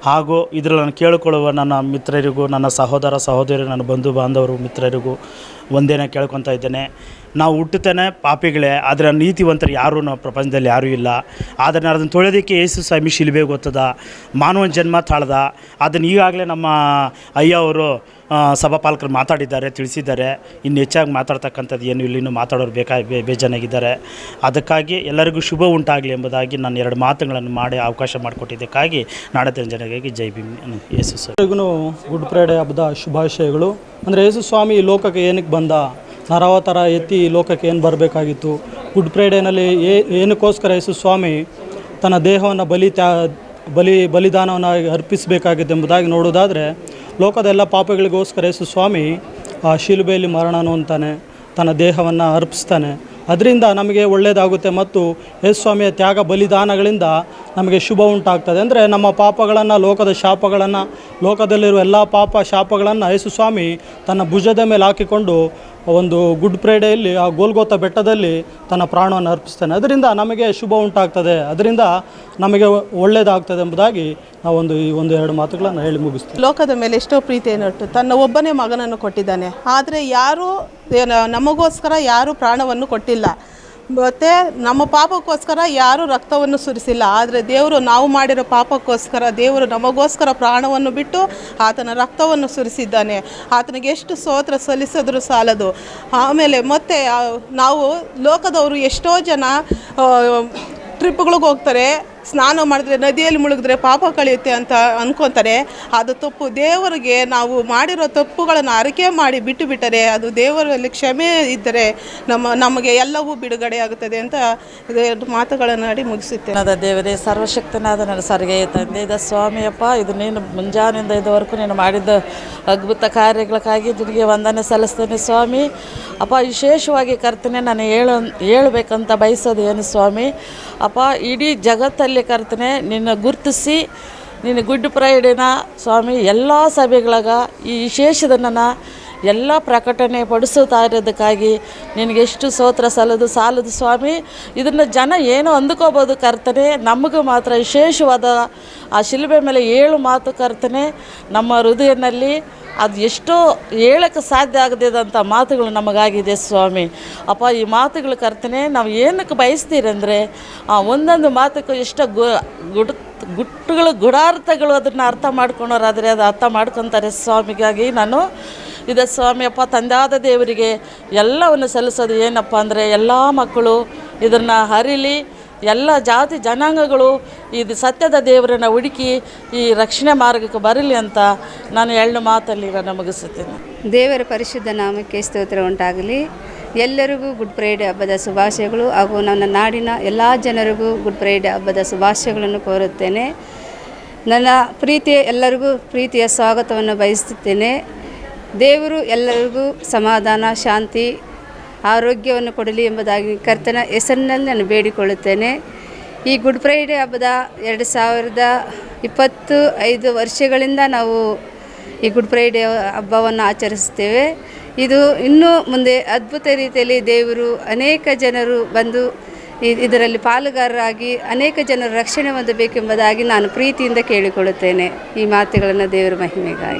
ಹಾಗೂ ಇದರಲ್ಲಿ ನಾನು ಕೇಳಿಕೊಳ್ಳುವ ನನ್ನ ಮಿತ್ರರಿಗೂ, ನನ್ನ ಸಹೋದರ ಸಹೋದರಿ, ನನ್ನ ಬಂಧು ಬಾಂಧವರು, ಮಿತ್ರರಿಗೂ ಒಂದೇನ ಕೇಳ್ಕೊತಾ ಇದ್ದೇನೆ. ನಾವು ಹುಟ್ಟುತ್ತಾನೆ ಪಾಪಿಗಳೇ, ಆದರೆ ನೀತಿವಂತರು ಯಾರೂ ನಾವು ಪ್ರಪಂಚದಲ್ಲಿ ಯಾರೂ ಇಲ್ಲ. ಆದರೆ ಅದನ್ನು ತೊಳೆಯೋದಕ್ಕೆ ಯೇಸು ಸ್ವಾಮಿ ಶಿಲುಬೆಗೆ ಗೊತ್ತದ, ಮಾನವನ ಜನ್ಮ ತಾಳ್ದ. ಅದನ್ನು ಈಗಾಗಲೇ ನಮ್ಮ ಅಯ್ಯ ಅವರು ಸಭಾಪಾಲಕರು ಮಾತಾಡಿದ್ದಾರೆ, ತಿಳಿಸಿದ್ದಾರೆ. ಇನ್ನು ಹೆಚ್ಚಾಗಿ ಮಾತಾಡ್ತಕ್ಕಂಥದ್ದು ಏನು ಇಲ್ಲಿನೂ ಮಾತಾಡೋರು ಬೇಜಾನಾಗಿದ್ದಾರೆ. ಅದಕ್ಕಾಗಿ ಎಲ್ಲರಿಗೂ ಶುಭ ಉಂಟಾಗಲಿ ಎಂಬುದಾಗಿ ನಾನು 2 ಮಾತುಗಳನ್ನು ಮಾಡಿ ಅವಕಾಶ ಮಾಡಿಕೊಟ್ಟಿದ್ದಕ್ಕಾಗಿ ನಾಡಿನ ಜನರಿಗೆ ಜೈ ಭೀಮ್. ಯೇಸು ಎಲ್ಲರಿಗೂ ಗುಡ್ ಫ್ರೈಡೆ ಹಬ್ಬದ ಶುಭಾಶಯಗಳು. ಅಂದರೆ ಯೇಸು ಸ್ವಾಮಿ ಈ ಲೋಕಕ್ಕೆ ಏನಕ್ಕೆ ಬಂದ, ನರಾವತಾರ ಎತ್ತಿ ಈ ಲೋಕಕ್ಕೆ ಏನು ಬರಬೇಕಾಗಿತ್ತು, ಗುಡ್ ಫ್ರೈಡೇನಲ್ಲಿ ಏನಕ್ಕೋಸ್ಕರ ಯೇಸು ಸ್ವಾಮಿ ತನ್ನ ದೇಹವನ್ನು ಬಲಿದಾನವನ್ನು ಅರ್ಪಿಸಬೇಕಾಗಿದೆ ಎಂಬುದಾಗಿ ನೋಡೋದಾದರೆ, ಲೋಕದ ಎಲ್ಲ ಪಾಪಗಳಿಗೋಸ್ಕರ ಯೇಸು ಸ್ವಾಮಿ ಆ ಶಿಲುಬೆಯಲ್ಲಿ ಮರಣನು ಅಂತಾನೆ, ತನ್ನ ದೇಹವನ್ನು ಅರ್ಪಿಸ್ತಾನೆ. ಅದರಿಂದ ನಮಗೆ ಒಳ್ಳೆಯದಾಗುತ್ತೆ ಮತ್ತು ಯೇಸು ಸ್ವಾಮಿಯ ತ್ಯಾಗ ಬಲಿದಾನಗಳಿಂದ ನಮಗೆ ಶುಭ ಉಂಟಾಗ್ತದೆ. ಅಂದರೆ ನಮ್ಮ ಪಾಪಗಳನ್ನು, ಲೋಕದ ಶಾಪಗಳನ್ನು, ಲೋಕದಲ್ಲಿರುವ ಎಲ್ಲ ಪಾಪ ಶಾಪಗಳನ್ನು ಯೇಸು ಸ್ವಾಮಿ ತನ್ನ ಭುಜದ ಮೇಲೆ ಹಾಕಿಕೊಂಡು ಒಂದು ಗುಡ್ ಫ್ರೈಡೆಯಲ್ಲಿ ಆ ಗೋಲ್ಗೋತ ಬೆಟ್ಟದಲ್ಲಿ ತನ್ನ ಪ್ರಾಣವನ್ನು ಅರ್ಪಿಸ್ತಾನೆ. ಅದರಿಂದ ನಮಗೆ ಶುಭ ಉಂಟಾಗ್ತದೆ, ಅದರಿಂದ ನಮಗೆ ಒಳ್ಳೆಯದಾಗ್ತದೆ ಎಂಬುದಾಗಿ ನಾವು ಒಂದು ಎರಡು ಮಾತುಗಳನ್ನು ಹೇಳಿ ಮುಗಿಸ್ತೀವಿ. ಲೋಕದ ಮೇಲೆ ಎಷ್ಟೋ ಪ್ರೀತಿಯನ್ನು ಇಟ್ಟು ತನ್ನ ಒಬ್ಬನೇ ಮಗನನ್ನು ಕೊಟ್ಟಿದ್ದಾನೆ. ಆದರೆ ಯಾರೂ ನಮಗೋಸ್ಕರ ಯಾರೂ ಪ್ರಾಣವನ್ನು ಕೊಟ್ಟಿಲ್ಲ, ಮತ್ತು ನಮ್ಮ ಪಾಪಕ್ಕೋಸ್ಕರ ಯಾರೂ ರಕ್ತವನ್ನು ಸುರಿಸಿಲ್ಲ. ಆದರೆ ದೇವರು ನಾವು ಮಾಡಿರೋ ಪಾಪಕ್ಕೋಸ್ಕರ ದೇವರು ನಮಗೋಸ್ಕರ ಪ್ರಾಣವನ್ನು ಬಿಟ್ಟು ಆತನ ರಕ್ತವನ್ನು ಸುರಿಸಿದ್ದಾನೆ. ಆತನಿಗೆ ಎಷ್ಟು ಸ್ತೋತ್ರ ಸಲ್ಲಿಸಿದ್ರೂ ಸಾಲದು. ಆಮೇಲೆ ಮತ್ತೆ ನಾವು ಲೋಕದವರು ಎಷ್ಟೋ ಜನ ಟ್ರಿಪ್ಗಳಿಗೆ ಹೋಗ್ತಾರೆ, ಸ್ನಾನ ಮಾಡಿದ್ರೆ ನದಿಯಲ್ಲಿ ಮುಳುಗಿದ್ರೆ ಪಾಪ ಕಳೆಯುತ್ತೆ ಅಂತ ಅಂದ್ಕೊತಾರೆ. ಅದು ತಪ್ಪು. ದೇವರಿಗೆ ನಾವು ಮಾಡಿರೋ ತಪ್ಪುಗಳನ್ನು ಅರಿಕೆ ಮಾಡಿ ಬಿಟ್ಟು ಬಿಟ್ಟರೆ ಅದು ದೇವರಲ್ಲಿ ಕ್ಷಮೆ ಇದ್ದರೆ ನಮಗೆ ಎಲ್ಲವೂ ಬಿಡುಗಡೆ ಆಗುತ್ತದೆ ಅಂತ ಮಾತುಗಳನ್ನು ಆಡಿ ಮುಗಿಸುತ್ತೇನೆ. ದೇವರೇ, ಸರ್ವಶಕ್ತನಾದ ನನ್ನ ಸರ್ಗೆ ತಂದೆ ಇದ್ದ ಸ್ವಾಮಿಯಪ್ಪ, ಇದು ನೀನು ಮುಂಜಾನೆಯಿಂದ ಇದುವರೆಗೂ ನೀನು ಮಾಡಿದ ಅದ್ಭುತ ಕಾರ್ಯಗಳಕ್ಕಾಗಿ ನಿನಗೆ ವಂದನೆ ಸಲ್ಲಿಸ್ತೇನೆ ಸ್ವಾಮಿ. ಅಪ್ಪ, ವಿಶೇಷವಾಗಿ ಕರ್ತನೆ ನಾನು ಹೇಳಬೇಕಂತ ಬಯಸೋದು ಏನು ಸ್ವಾಮಿ, ಅಪ್ಪ, ಇಡೀ ಜಗತ್ತಲ್ಲಿ ಕರ್ತನೆ ನಿನ್ನ ಗುರುತಿಸಿ ನಿನ್ನ ಗುಡ್ ಫ್ರೈಡೇನ ಸ್ವಾಮಿ ಎಲ್ಲ ಸಭೆಗಳಾಗ ಈ ವಿಶೇಷದನ್ನು ಎಲ್ಲ ಪ್ರಕಟಣೆ ಪಡಿಸುತ್ತಾ ಇರೋದಕ್ಕಾಗಿ ನಿನಗೆ ಎಷ್ಟು ಸ್ತೋತ್ರ ಸಾಲದು ಸ್ವಾಮಿ. ಇದನ್ನು ಜನ ಏನೋ ಅಂದ್ಕೋಬೋದು ಕರ್ತನೆ, ನಮಗೂ ಮಾತ್ರ ವಿಶೇಷವಾದ ಆ ಶಿಲುಬೆ ಮೇಲೆ 7 ಮಾತು ಕರ್ತನೆ ನಮ್ಮ ಹೃದಯದಲ್ಲಿ ಅದು ಎಷ್ಟೋ ಹೇಳೋಕ್ಕೆ ಸಾಧ್ಯ ಆಗದಿದ್ದಂಥ ಮಾತುಗಳು ನಮಗಾಗಿದೆ ಸ್ವಾಮಿ. ಅಪ್ಪ, ಈ ಮಾತುಗಳು ಕರ್ತನೆ ನಾವು ಏನಕ್ಕೆ ಬಯಸ್ತೀರಂದರೆ ಆ ಒಂದೊಂದು ಮಾತಕ್ಕೂ ಎಷ್ಟೋ ಗುಡಾರ್ಥಗಳು ಅದನ್ನು ಅರ್ಥ ಮಾಡ್ಕೊಳೋರಾದರೆ ಅದು ಅರ್ಥ ಮಾಡ್ಕೊತಾರೆ ಸ್ವಾಮಿಗಾಗಿ ನಾನು ಇದೆ ಸ್ವಾಮಿಯಪ್ಪ. ತಂದಾದ ದೇವರಿಗೆ ಎಲ್ಲವನ್ನು ಸಲ್ಲಿಸೋದು ಏನಪ್ಪ ಅಂದರೆ ಎಲ್ಲ ಮಕ್ಕಳು ಇದನ್ನು ಅರಿಲಿ, ಎಲ್ಲ ಜಾತಿ ಜನಾಂಗಗಳು ಇದು ಸತ್ಯದ ದೇವರನ್ನು ಹುಡುಕಿ ಈ ರಕ್ಷಣೆ ಮಾರ್ಗಕ್ಕೆ ಬರಲಿ ಅಂತ ನಾನು 2 ಮಾತಲ್ಲಿ ನಾನು ಮುಗಿಸುತ್ತೇನೆ. ದೇವರ ಪರಿಶುದ್ಧ ನಾಮಕ್ಕೆ ಸ್ತೋತ್ರ ಉಂಟಾಗಲಿ. ಎಲ್ಲರಿಗೂ ಗುಡ್ ಫ್ರೈಡೆ ಹಬ್ಬದ ಶುಭಾಶಯಗಳು ಹಾಗೂ ನನ್ನ ನಾಡಿನ ಎಲ್ಲ ಜನರಿಗೂ ಗುಡ್ ಫ್ರೈಡೆ ಹಬ್ಬದ ಶುಭಾಶಯಗಳನ್ನು ಕೋರುತ್ತೇನೆ. ನನ್ನ ಎಲ್ಲರಿಗೂ ಪ್ರೀತಿಯ ಸ್ವಾಗತವನ್ನು ಬಯಸುತ್ತೇನೆ. ದೇವರು ಎಲ್ಲರಿಗೂ ಸಮಾಧಾನ, ಶಾಂತಿ, ಆರೋಗ್ಯವನ್ನು ಕೊಡಲಿ ಎಂಬುದಾಗಿ ಕರ್ತನ ಹೆಸರಿನಲ್ಲಿ ನಾನು ಬೇಡಿಕೊಳ್ಳುತ್ತೇನೆ. ಈ ಗುಡ್ ಫ್ರೈಡೆ ಹಬ್ಬದ 2025 ವರ್ಷಗಳಿಂದ ನಾವು ಈ ಗುಡ್ ಫ್ರೈಡೆ ಹಬ್ಬವನ್ನು ಆಚರಿಸ್ತೇವೆ. ಇದು ಇನ್ನೂ ಮುಂದೆ ಅದ್ಭುತ ರೀತಿಯಲ್ಲಿ ದೇವರು ಅನೇಕ ಜನರು ಬಂದು ಇದರಲ್ಲಿ ಪಾಲುಗಾರರಾಗಿ ಅನೇಕ ಜನರು ರಕ್ಷಣೆ ಹೊಂದಬೇಕೆಂಬುದಾಗಿ ನಾನು ಪ್ರೀತಿಯಿಂದ ಕೇಳಿಕೊಳ್ಳುತ್ತೇನೆ. ಈ ಮಾತುಗಳನ್ನು ದೇವರ ಮಹಿಮೆಗಾಗಿ